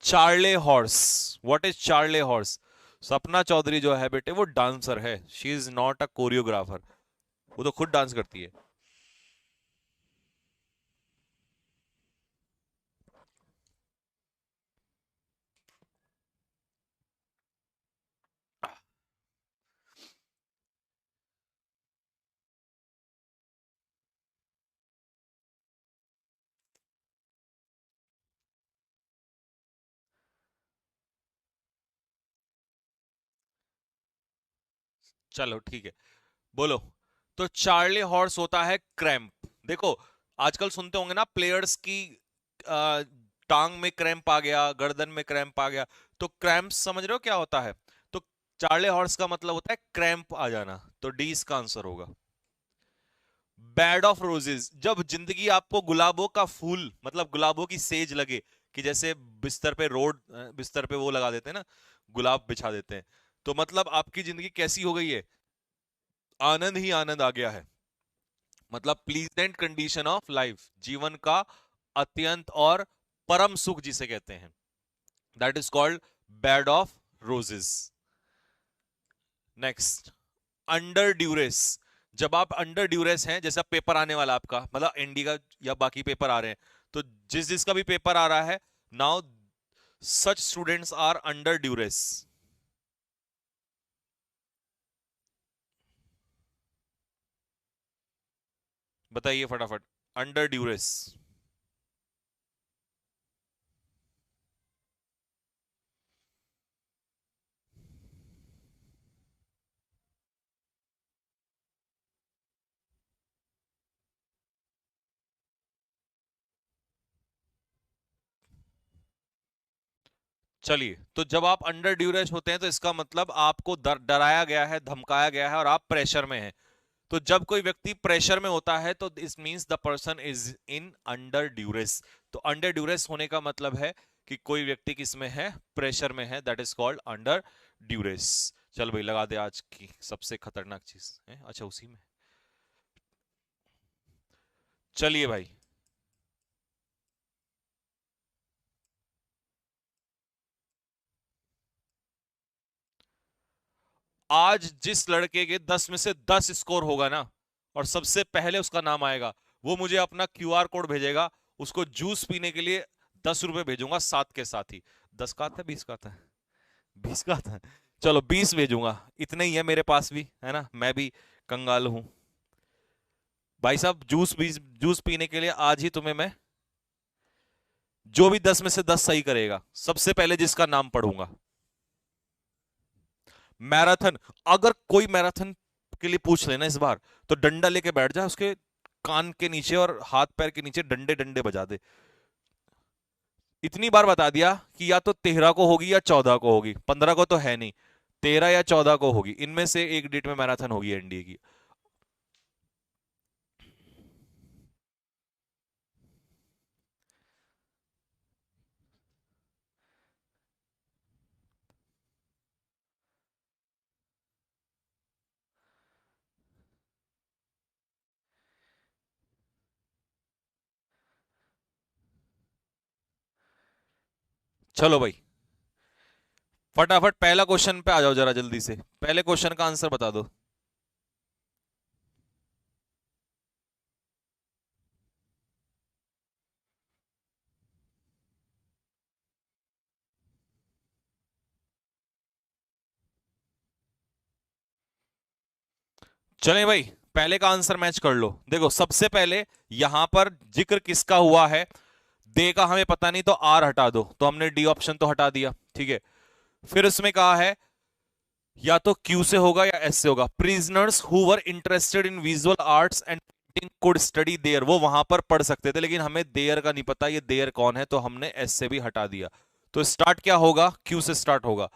[SPEAKER 1] Charlie horse. What is Charlie horse? Sapna Chaudhary जो है बेटे वो डांसर है, she is not a choreographer. वो तो खुद डांस करती है। चलो ठीक है, बोलो। तो चार्ले हॉर्स होता है क्रैम्प। देखो, आजकल सुनते होंगे ना प्लेयर्स की आ, टांग में क्रैम्प आ गया, गर्दन में क्रैम्प आ गया। तो क्रैम्प समझ रहे हो क्या होता है? तो चार्ले हॉर्स का मतलब होता है क्रैम्प आ जाना। तो डी इसका आंसर होगा। बैड ऑफ रोजेस, जब जिंदगी आपको गुलाबों का फूल मतलब गुलाबों की सेज लगे, कि जैसे बिस्तर पे बिस्तर पे वो लगा देते हैं ना, गुलाब बिछा देते हैं। तो मतलब आपकी जिंदगी कैसी हो गई है? आनंद ही आनंद आ गया है। मतलब प्लीजेंट कंडीशन ऑफ लाइफ, जीवन का अत्यंत और परम सुख जिसे कहते हैं, that is called bed of roses. Next. Under duress, जब आप अंडर ड्यूरेस हैं, जैसा पेपर आने वाला आपका, मतलब एनडी का या बाकी पेपर आ रहे हैं, तो जिस जिसका भी पेपर आ रहा है now, such students are under duress. बताइए फटाफट। Under duress. चलिए, तो जब आप अंडर ड्यूरेस होते हैं तो इसका मतलब आपको डराया गया है, धमकाया गया है और आप प्रेशर में हैं। तो जब कोई व्यक्ति प्रेशर में होता है तो this means the person is in under duress. तो अंडर ड्यूरेस होने का मतलब है कि कोई व्यक्ति किस में है? प्रेशर में है, that is called under duress. चल भाई लगा दे आज की सबसे खतरनाक चीज है। अच्छा उसी में। चलिए भाई, आज जिस लड़के के 10 में से 10 स्कोर होगा ना, और सबसे पहले उसका नाम आएगा, वो मुझे अपना क्यूआर कोड भेजेगा। उसको जूस पीने के लिए 10 रुपए भेजूंगा साथ के साथ ही। 10 का आता है, 20 का आता है? 20 का आता है। चलो 20 भेजूंगा, इतने ही है मेरे पास भी, है ना, मैं भी कंगाल हूं। भाई साहब, जूस पीने के लिए आज ही तुम्हें मैं, जो भी 10 में से 10 सही करेगा सबसे पहले जिसका नाम पढ़ूंगा। मैराथन, अगर कोई मैराथन के लिए पूछ लेना इस बार, तो डंडा लेके बैठ जा उसके कान के नीचे और हाथ पैर के नीचे डंडे डंडे बजा दे। इतनी बार बता दिया कि या तो 13 को होगी या 14 को होगी, 15 को तो है नहीं, 13 या 14 को होगी, इनमें से एक डेट में मैराथन होगी एनडीए की। चलो भाई, फटाफट पहला क्वेश्चन पे आ जाओ जरा जल्दी से, पहले क्वेश्चन का आंसर बता दो। चलें भाई, पहले का आंसर मैच कर लो। देखो सबसे पहले यहां पर जिक्र किसका हुआ है, दे का हमें पता नहीं, तो आर हटा दो, तो हमने डी ऑप्शन तो हटा दिया, ठीक है। फिर उसमें कहा है या तो क्यू से होगा या एस से होगा। Prisoners who were interested in visual arts and painting could study there, वो वहां पर पढ़ सकते थे, लेकिन हमें देयर का नहीं पता, ये देयर कौन है, तो हमने एस से भी हटा दिया। तो स्टार्ट क्या होगा, क्यू से स्टार्ट होगा।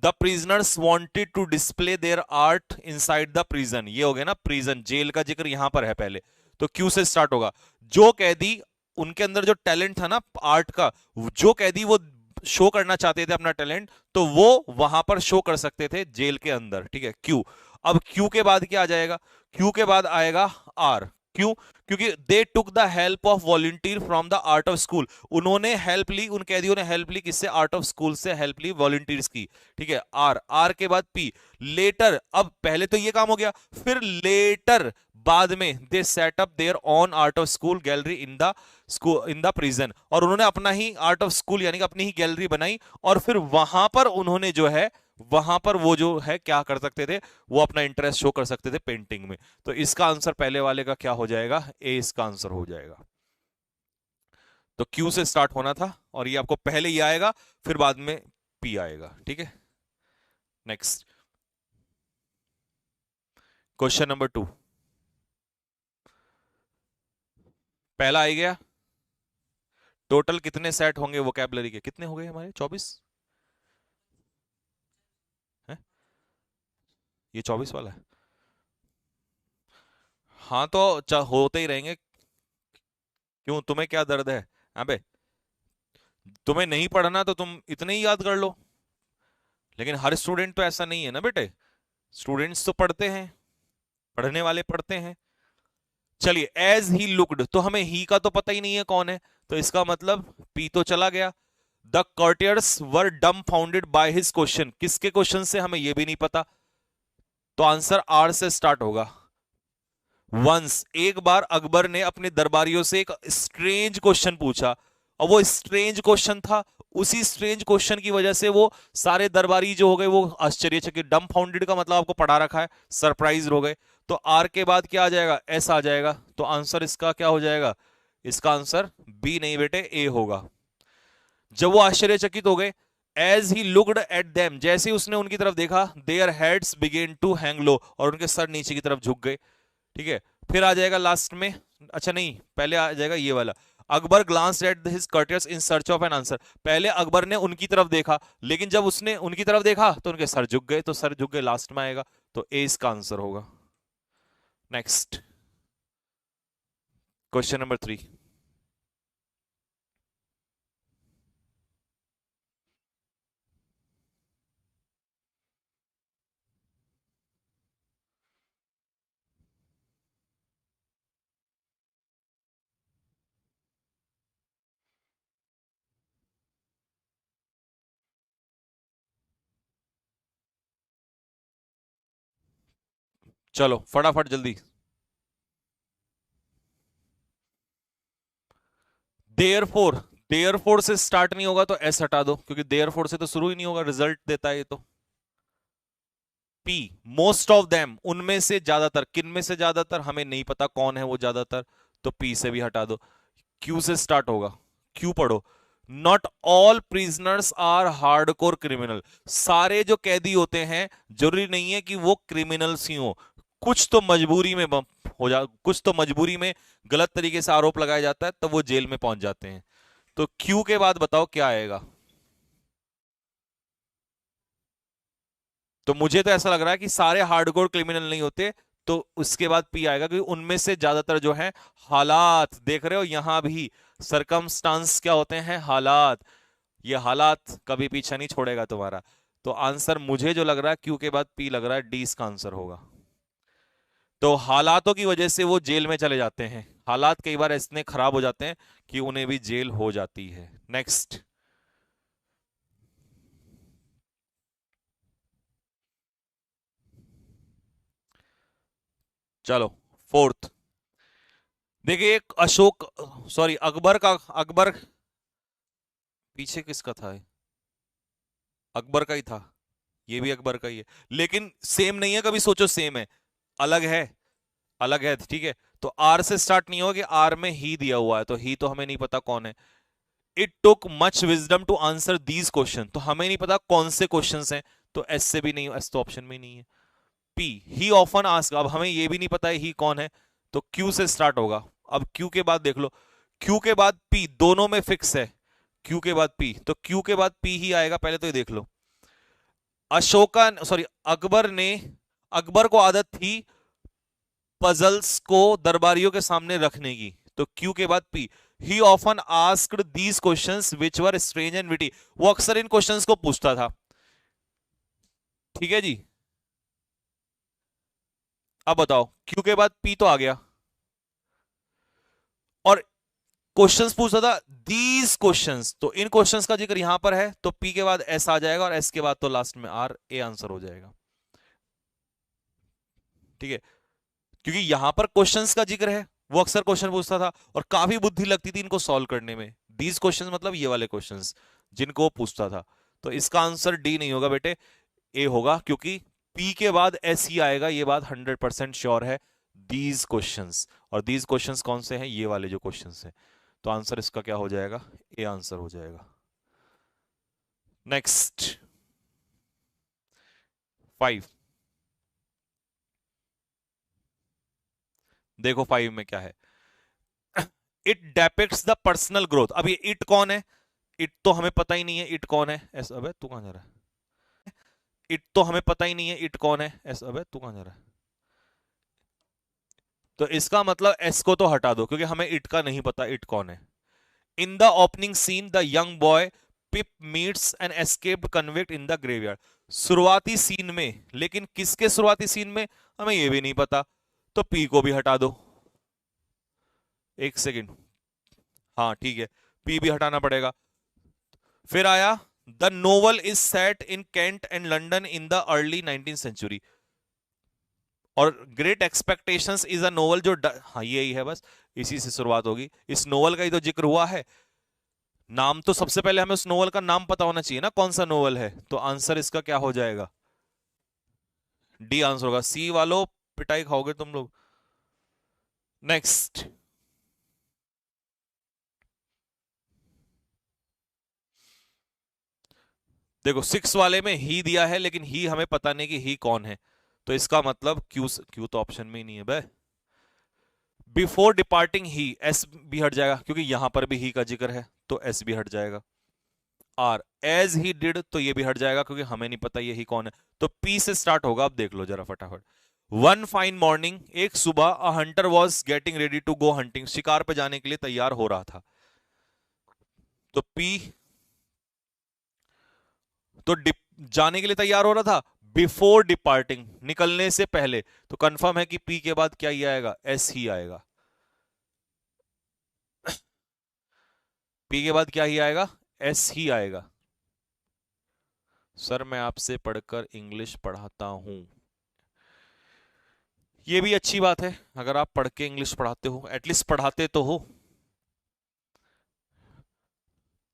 [SPEAKER 1] The prisoners wanted to display their art inside the prison, ये हो गया ना, प्रिजन जेल का जिक्र यहां पर है पहले, तो क्यू से स्टार्ट होगा। जो कैदी, उनके अंदर जो टैलेंट था ना आर्ट का, जो कैदी वो शो करना चाहते थे अपना टैलेंट, तो वो वहां पर शो कर सकते थे जेल के अंदर, ठीक है, क्यू। अब क्यू के बाद क्या आ जाएगा, क्यू के बाद आएगा आर। क्यों? क्योंकि they took the help of volunteer from the art of school, उन्होंने हेल्प ली, उन कैदियों ने हेल्प ली, किससे, आर्ट ऑफ स्कूल से हेल्प ली, वॉलंटियर्स की, ठीक है। आर, आर के बाद पी, लेटर। अब पहले तो ये काम हो गया, फिर लेटर बाद में they set up there on art of school gallery in the school in the prison, और उन्होंने अपना ही आर्ट ऑफ स्कूल यानी कि अपनी ही गैलरी बनाई, और फिर वहां पर उन्होंने जो है, वहां पर वो जो है क्या कर सकते थे, वो अपना इंटरेस्ट शो कर सकते थे पेंटिंग में। तो इसका आंसर पहले वाले का क्या हो जाएगा, ए इसका आंसर हो जाएगा। तो क्यू से स्टार्ट होना था, और ये आपको पहले ही आएगा, फिर बाद में पी आएगा, ठीक है। नेक्स्ट क्वेश्चन नंबर 2, पहला आ गया। टोटल कितने सेट होंगे वोकैबुलरी के, कितने हो गए हमारे, 24 है, ये 24 वाला है। हाँ तो होते ही रहेंगे। क्यों, तुम्हें क्या दर्द है, अबे तुम्हें नहीं पढ़ना तो तुम इतने ही याद कर लो, लेकिन हर स्टूडेंट तो ऐसा नहीं है ना बेटे, स्टूडेंट्स तो पढ़ते हैं, पढ़ने वाले पढ़ते हैं। चलिए, एज ही लुक्ड, तो हमें ही का तो पता ही नहीं है कौन है, तो इसका मतलब पी तो चला गया। द कर्टियर्स वर डम फाउंडेड बाय हिज क्वेश्चन, किसके क्वेश्चन से हमें यह भी नहीं पता, तो आंसर आर से स्टार्ट होगा। वंस, एक बार अकबर ने अपने दरबारियों से एक स्ट्रेंज क्वेश्चन पूछा, और वो स्ट्रेंज क्वेश्चन था, उसी स्ट्रेंज क्वेश्चन की वजह से वो सारे दरबारी जो हो गए वो आश्चर्यचकित, डम फाउंडेड का मतलब आपको पढ़ा रखा है, सरप्राइज हो गए। तो आर के बाद क्या आ जाएगा, एस आ जाएगा, तो आंसर इसका क्या हो जाएगा, इसका आंसर बी नहीं बेटे, ए होगा। जब वो आश्चर्यचकित हो गए, as he looked at them, जैसे ही उसने उनकी तरफ देखा, their heads began to hang low, और उनके सर नीचे की तरफ झुक गए, ठीक है। फिर आ जाएगा लास्ट में, अच्छा नहीं, पहले आ जाएगा ये वाला, Akbar glance at his courtiers in search of an answer, पहले अकबर ने उनकी तरफ देखा, लेकिन जब उसने उनकी तरफ देखा तो उनके सर झुक गए, तो सर झुक गए लास्ट में आएगा, तो ए इसका आंसर होगा। नेक्स्ट क्वेश्चन नंबर 3, चलो फटाफट जल्दी। देयर फोर, देयर फोर से स्टार्ट नहीं होगा तो एस हटा दो, क्योंकि देयर फोर से तो शुरू ही नहीं होगा, रिजल्ट देता है ये तो। पी, मोस्ट ऑफ देम, उनमें से ज्यादातर, किन में से ज्यादातर हमें नहीं पता कौन है वो ज्यादातर, तो पी से भी हटा दो। क्यू से स्टार्ट होगा, क्यू पढ़ो। Not all prisoners are hardcore criminal, सारे जो कैदी होते हैं जरूरी नहीं है कि वो क्रिमिनल्स ही हो, कुछ तो मजबूरी में हो जा, कुछ तो मजबूरी में गलत तरीके से आरोप लगाया जाता है तब वो जेल में पहुंच जाते हैं, तो क्यू के बाद बताओ क्या आएगा। तो मुझे तो ऐसा लग रहा है कि सारे हार्डकोर क्रिमिनल नहीं होते, तो उसके बाद पी आएगा, क्योंकि उनमें से ज्यादातर जो है हालात, देख रहे हो यहां भी सरकमस्टांस क्या होते हैं, हालात। ये हालात कभी पीछा नहीं छोड़ेगा तुम्हारा। तो आंसर मुझे जो लग रहा है क्यू के बाद पी लग रहा है, डी इसका आंसर होगा। तो हालातों की वजह से वो जेल में चले जाते हैं, हालात कई बार इतने खराब हो जाते हैं कि उन्हें भी जेल हो जाती है। नेक्स्ट। चलो फोर्थ। देखिए एक अशोक, सॉरी अकबर का, अकबर पीछे किसका था ये? अकबर का ही था। ये भी अकबर का ही है, लेकिन सेम नहीं है, कभी सोचो सेम है, अलग है, अलग है, ठीक है। तो आर से स्टार्ट नहीं होगा कि आर में ही दिया हुआ है, तो ही तो हमें नहीं पता कौन है। It took much wisdom to answer these question, तो हमें नहीं पता कौन से क्वेश्चन हैं, तो एस से भी नहीं, एस तो ऑप्शन में ही नहीं है। पी ही ऑफन आस्क, अब हमें ये भी नहीं पता है ही कौन है, तो क्यू से स्टार्ट होगा। अब क्यू के बाद देख लो, क्यू के बाद पी, दोनों में फिक्स है, क्यू के बाद पी, तो क्यू के बाद पी ही आएगा, पहले तो ये देख लो। अशोका, सॉरी अकबर ने, अकबर को आदत थी पजल्स को दरबारियों के सामने रखने की, तो क्यू के बाद P. He often asked these questions which were strange and witty, वो अक्सर इन क्वेश्चंस को पूछता था। ठीक है जी। अब बताओ क्यू के बाद पी तो आ गया, और क्वेश्चंस पूछता था दीज क्वेश्चंस, तो इन क्वेश्चंस का जिक्र यहां पर है, तो पी के बाद एस आ जाएगा, और एस के बाद तो लास्ट में आर, ए आंसर हो जाएगा। ठीक है, क्योंकि यहां पर क्वेश्चंस का जिक्र है, वो अक्सर क्वेश्चन पूछता था और काफी बुद्धि लगती थी इनको सॉल्व करने में। दीज क्वेश्चंस मतलब ये वाले क्वेश्चंस जिनको वो पूछता था। तो इसका आंसर डी नहीं होगा बेटे, ए होगा, क्योंकि पी के बाद एस ही आएगा, ये बात 100% श्योर है। दीज क्वेश्चंस, और दीज क्वेश्चंस कौन से हैं, ये वाले जो क्वेश्चंस हैं। तो आंसर इसका क्या हो जाएगा, ए आंसर हो जाएगा। नेक्स्ट 5। देखो 5 में क्या है। इट डेपिक्ट्स द पर्सनल ग्रोथ, अब ये इट कौन है, इट तो हमें पता ही नहीं है, इट कौन है, ऐसा अबे तू कहां जा रहा है, इट तो हमें पता ही नहीं है, इट कौन है, ऐसा अबे तू कहां जा रहा है। तो इसका मतलब एस को तो हटा दो, क्योंकि हमें इट का नहीं पता इट कौन है। In the opening scene the young boy Pip meets an escaped convict in the graveyard, शुरुआती सीन में, लेकिन किसके शुरुआती सीन में हमें यह भी नहीं पता, तो पी को भी हटा दो। एक सेकेंड, हाँ ठीक है, पी भी हटाना पड़ेगा। फिर आया the novel is set in Kent and London in the early 19th century, और Great Expectations is a novel जो हाँ यही है बस, इसी से शुरुआत होगी, इस नोवेल का ही तो जिक्र हुआ है। नाम तो सबसे पहले हमें उस नोवेल का नाम पता होना चाहिए ना, कौन सा नोवेल है, तो आंसर इसका क्या हो जाएगा, डी आंसर होगा। सी वालों पिटाई खाओगे तुम लोग। नेक्स्ट। देखो 6 वाले में ही दिया है, लेकिन ही हमें पता नहीं कि ही कौन है, तो इसका मतलब क्यू, क्यू तो ऑप्शन में ही नहीं है बे। बिफोर डिपार्टिंग ही, एस भी हट जाएगा, क्योंकि यहां पर भी ही का जिक्र है, तो एस भी हट जाएगा। आर एज ही डिड, तो ये भी हट जाएगा, क्योंकि हमें नहीं पता ये ही कौन है, तो पी से स्टार्ट होगा। अब देख लो जरा फटाफट। वन फाइन मॉर्निंग, एक सुबह, a hunter was getting ready to go hunting, शिकार पे जाने के लिए तैयार हो रहा था, तो पी, तो जाने के लिए तैयार हो रहा था, बिफोर डिपार्टिंग, निकलने से पहले, तो कंफर्म है कि पी के बाद क्या ही आएगा, एस ही आएगा। पी के बाद क्या ही आएगा, एस ही आएगा। सर मैं आपसे पढ़कर इंग्लिश पढ़ाता हूं, ये भी अच्छी बात है, अगर आप पढ़ के इंग्लिश पढ़ाते हो, एटलीस्ट पढ़ाते तो हो।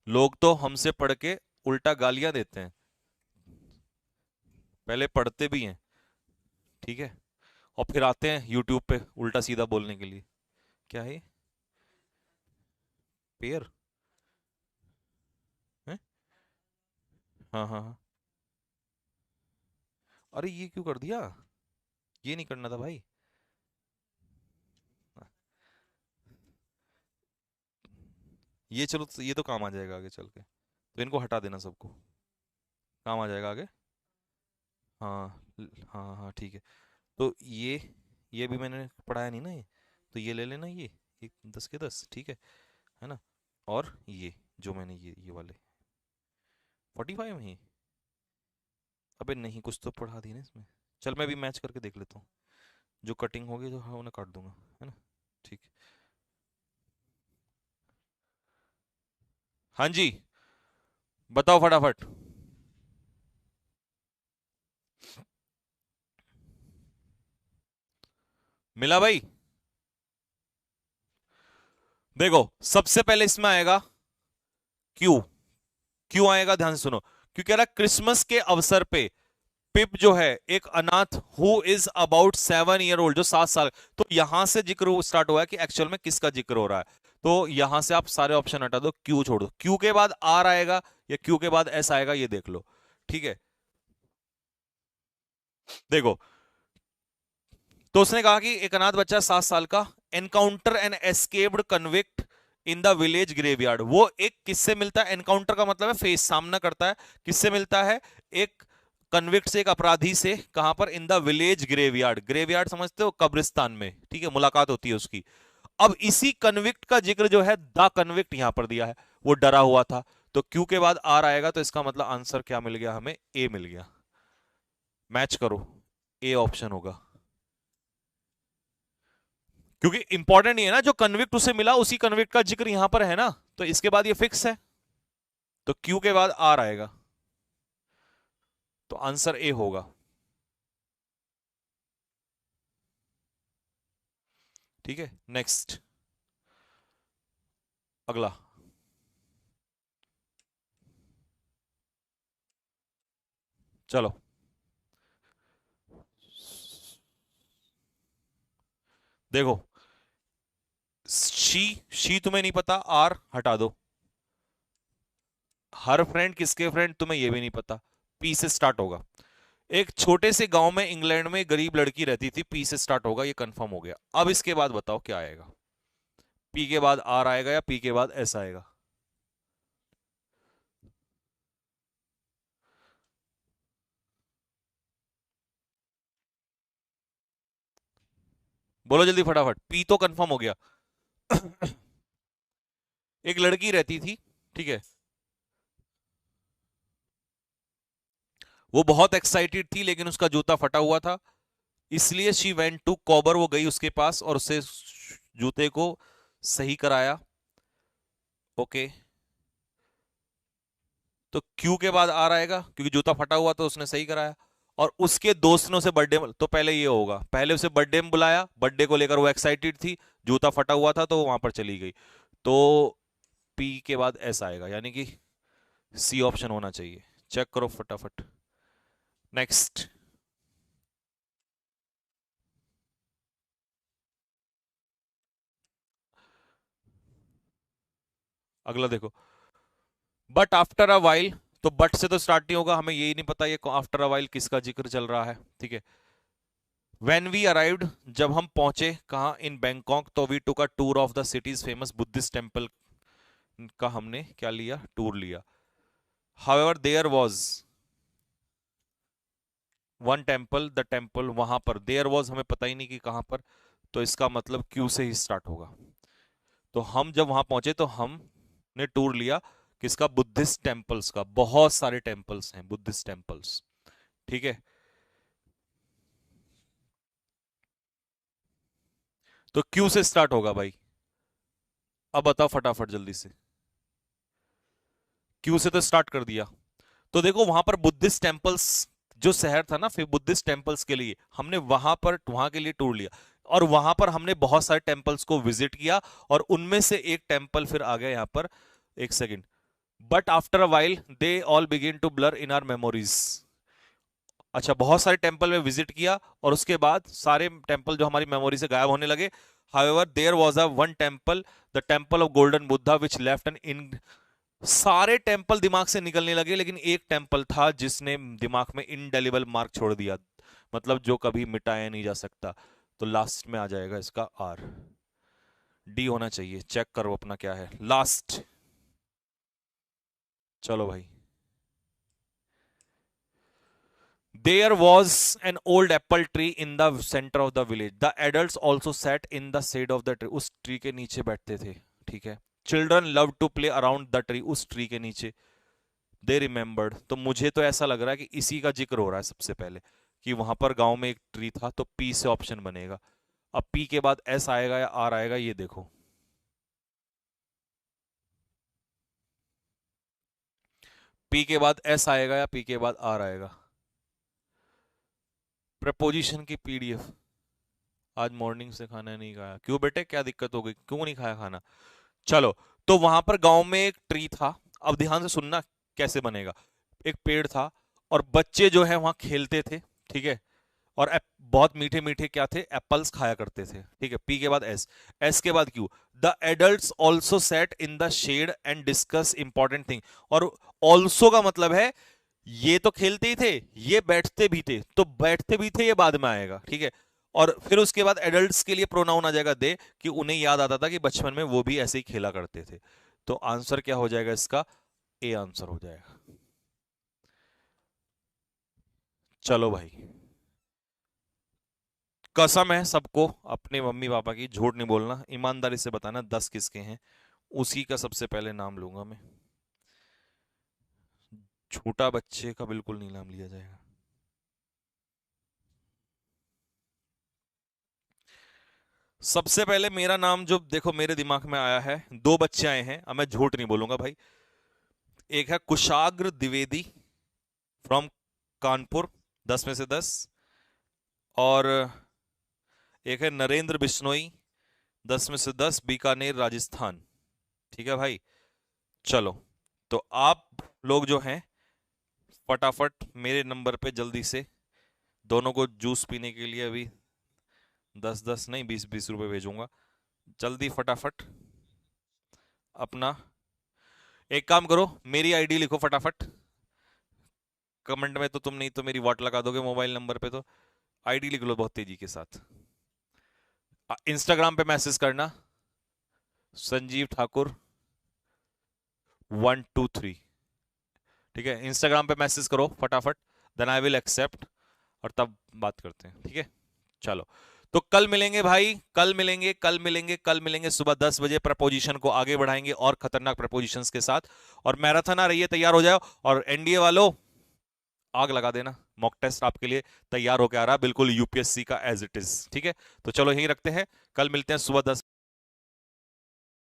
[SPEAKER 1] लोग तो हमसे पढ़ के उल्टा गालियां देते हैं, पहले पढ़ते भी हैं, ठीक है, और फिर आते हैं यूट्यूब पे उल्टा सीधा बोलने के लिए। क्या है पेयर है? हाँ हाँ हाँ। अरे ये क्यों कर दिया, ये नहीं करना था भाई। ये चलो, ये तो काम आ जाएगा आगे चल के, तो इनको हटा देना सबको, काम आ जाएगा आगे। हाँ हाँ हाँ ठीक है। तो ये भी मैंने पढ़ाया नहीं ना ये, तो ये ले लेना, ये 10 के 10 ठीक है ना। और ये जो मैंने ये वाले 45 में ही, अबे नहीं कुछ तो पढ़ा दी ना इसमें। चल मैं भी मैच करके देख लेता हूँ, जो कटिंग होगी तो हाँ उन्हें काट दूंगा, है ना। ठीक। हाँ जी, बताओ फटाफट। मिला भाई। देखो सबसे पहले इसमें आएगा क्यू। क्यों आएगा ध्यान से सुनो। क्यों कह रहा क्रिसमस के अवसर पे पिप जो है एक अनाथ who is about 7 year old, जो 7 साल, तो यहां से जिक्र स्टार्ट हुआ है कि एक्चुअल में किसका जिक्र हो रहा है। तो यहां से आप सारे ऑप्शन हटा दो, क्यू छोड़ दो, क्यू के बाद आर आएगा या क्यू के बाद एस आएगा, ये देख लो। ठीक है, देखो तो उसने कहा कि एक अनाथ बच्चा 7 साल का encounter an escaped convict in the village graveyard. वो एक किससे मिलता है, एनकाउंटर का मतलब है फेस, सामना करता है, किससे मिलता है, एक कन्विक्ट से, एक अपराधी से, कहां पर, इन द विलेज ग्रेवयार्ड। ग्रेवयार्ड समझते हो, कब्रिस्तान में, ठीक है, मुलाकात होती है उसकी। अब इसी कन्विक्ट का जिक्र जो है द कन्विक्ट यहां पर दिया है, वो डरा हुआ था, तो क्यू के बाद आर आएगा, तो इसका मतलब आंसर क्या मिल गया हमें, ए मिल गया। मैच करो, ए ऑप्शन होगा, क्योंकि इंपॉर्टेंट ये है ना, जो कन्विक्ट उसे मिला उसी कन्विक्ट का जिक्र यहां पर है ना, तो इसके बाद ये फिक्स है, तो क्यू के बाद आर आएगा, तो आंसर ए होगा। ठीक है, नेक्स्ट, अगला। चलो देखो, शी तुम्हें नहीं पता, आर हटा दो, हर फ्रेंड किसके फ्रेंड तुम्हें ये भी नहीं पता, पी से स्टार्ट होगा। एक छोटे से गांव में इंग्लैंड में गरीब लड़की रहती थी, पी से स्टार्ट होगा, ये कंफर्म हो गया। अब इसके बाद बताओ क्या आएगा, पी के बाद आर आएगा या पी के बाद एस आएगा। बोलो जल्दी फटाफट, पी तो कंफर्म हो गया। एक लड़की रहती थी, ठीक है, वो बहुत एक्साइटेड थी लेकिन उसका जूता फटा हुआ था, इसलिए शी वेंट टू कॉबर, वो गई उसके पास और उससे जूते को सही कराया। ओके, तो क्यू के बाद आ आएगा क्योंकि जूता फटा हुआ तो उसने सही कराया, और उसके दोस्त ने उसे बर्थडे, तो पहले ये होगा, पहले उसे बर्थडे में बुलाया, बर्थडे को लेकर वो एक्साइटेड थी, जूता फटा हुआ था तो वो वहां पर चली गई, तो पी के बाद एस आएगा, यानी कि सी ऑप्शन होना चाहिए। चेक करो फटाफट, नेक्स्ट, अगला देखो, बट आफ्टर अ वाइल, तो बट से तो स्टार्ट नहीं होगा, हमें यही नहीं पता ये आफ्टर अ वाइल किसका जिक्र चल रहा है, ठीक है। व्हेन वी अराइव्ड, जब हम पहुंचे कहाँ, इन बैंकॉक, तो we took a tour of the city's famous Buddhist temple, का हमने क्या लिया, टूर लिया। However there was one temple, the temple, वहां पर, देयर वाज हमें पता ही नहीं कि कहां पर, तो इसका मतलब क्यू से ही स्टार्ट होगा। तो हम जब वहां पहुंचे तो हमने टूर लिया किसका, बुद्धिस्ट टेम्पल्स का, बहुत सारे टेम्पल्स हैं बुद्धिस्ट टेम्पल्स, ठीक है। तो क्यू से स्टार्ट होगा भाई, अब बताओ फटाफट जल्दी से, क्यू से तो स्टार्ट कर दिया। तो देखो वहां पर बुद्धिस्ट टेम्पल्स, जो शहर था ना फिर बुद्धिस्ट टेम्पल्स के लिए, हमने वहां पर वहां के लिए टूर लिया, और वहां पर हमने बहुत सारे टेम्पल्स को विजिट किया, और उनमें से एक टेम्पल फिर आ गया यहां पर, एक second, but after a while they all begin to blur in our memories. अच्छा, बहुत सारे टेम्पल में विजिट किया और उसके बाद सारे टेम्पल जो हमारी मेमोरी से गायब होने लगे। However there was a one temple, the temple of golden Buddha which left an in, सारे टेम्पल दिमाग से निकलने लगे लेकिन एक टेम्पल था जिसने दिमाग में इनडेलिबल मार्क छोड़ दिया, मतलब जो कभी मिटाया नहीं जा सकता, तो लास्ट में आ जाएगा इसका आर, डी होना चाहिए। चेक करो अपना क्या है लास्ट, चलो भाई। There was an old apple tree in the center of the village. The adults also sat in the shade of the tree. उस ट्री के नीचे बैठते थे, ठीक है। Children loved to play around the tree. उस ट्री के नीचे। They remembered. तो मुझे तो ऐसा लग रहा है कि इसी का जिक्र हो रहा है सबसे पहले, कि वहां पर गांव में एक ट्री था, तो पी से ऑप्शन बनेगा। अब पी के बाद एस आएगा या आर आएगा, ये देखो। पी के बाद एस आएगा या पी के बाद आर आएगा। प्रपोजिशन की पीडीएफ। आज मॉर्निंग से खाना नहीं खाया, क्यों बेटे, क्या दिक्कत हो गई, क्यों नहीं खाया खाना? चलो, तो वहां पर गांव में एक ट्री था। अब ध्यान से सुनना कैसे बनेगा। एक पेड़ था और बच्चे जो है वहां खेलते थे, ठीक है। और बहुत मीठे मीठे क्या थे, एप्पल्स खाया करते थे, ठीक है। पी के बाद एस, एस के बाद Q. The adults also set in the shade and discuss important thing. और ऑल्सो का मतलब है ये तो खेलते ही थे, ये बैठते भी थे, तो बैठते भी थे ये बाद में आएगा, ठीक है। और फिर उसके बाद एडल्ट्स के लिए प्रोनाउन आ जाएगा दे, कि उन्हें याद आता था कि बचपन में वो भी ऐसे ही खेला करते थे। तो आंसर क्या हो जाएगा इसका, ए आंसर हो जाएगा। चलो भाई, कसम है सबको अपने मम्मी पापा की, झूठ नहीं बोलना, ईमानदारी से बताना 10 किसके हैं, उसी का सबसे पहले नाम लूंगा मैं। छोटा बच्चे का बिल्कुल नहीं नाम लिया जाएगा। सबसे पहले मेरा नाम जो देखो मेरे दिमाग में आया है, दो बच्चे आए हैं, अब मैं झूठ नहीं बोलूंगा भाई। एक है कुशाग्र द्विवेदी फ्रॉम कानपुर, 10 में से 10। और एक है नरेंद्र बिश्नोई, 10 में से 10, बीकानेर राजस्थान, ठीक है भाई। चलो, तो आप लोग जो हैं फटाफट मेरे नंबर पे जल्दी से, दोनों को जूस पीने के लिए अभी 10-10 नहीं 20-20 रुपए भेजूंगा। जल्दी फटाफट अपना, एक काम करो, मेरी आईडी लिखो फटाफट कमेंट में, तो तुम नहीं तो मेरी वाट लगा दोगे मोबाइल नंबर पे, तो आईडी लिख लो बहुत तेजी के साथ। इंस्टाग्राम पे मैसेज करना संजीव ठाकुर 123, ठीक है। इंस्टाग्राम पे मैसेज करो फटाफट, देन आई विल एक्सेप्ट, और तब बात करते हैं, ठीक है। चलो, तो कल मिलेंगे भाई, कल मिलेंगे, कल मिलेंगे, कल मिलेंगे सुबह 10 बजे। प्रपोजिशन को आगे बढ़ाएंगे और खतरनाक प्रपोजिशंस के साथ, और मैराथन आ रही है, तैयार हो जाओ। और एनडीए वालों आग लगा देना, मॉक टेस्ट आपके लिए तैयार होकर आ रहा, बिल्कुल यूपीएससी का एज इट इज, ठीक है। तो चलो यहीं रखते हैं, कल मिलते हैं सुबह 10।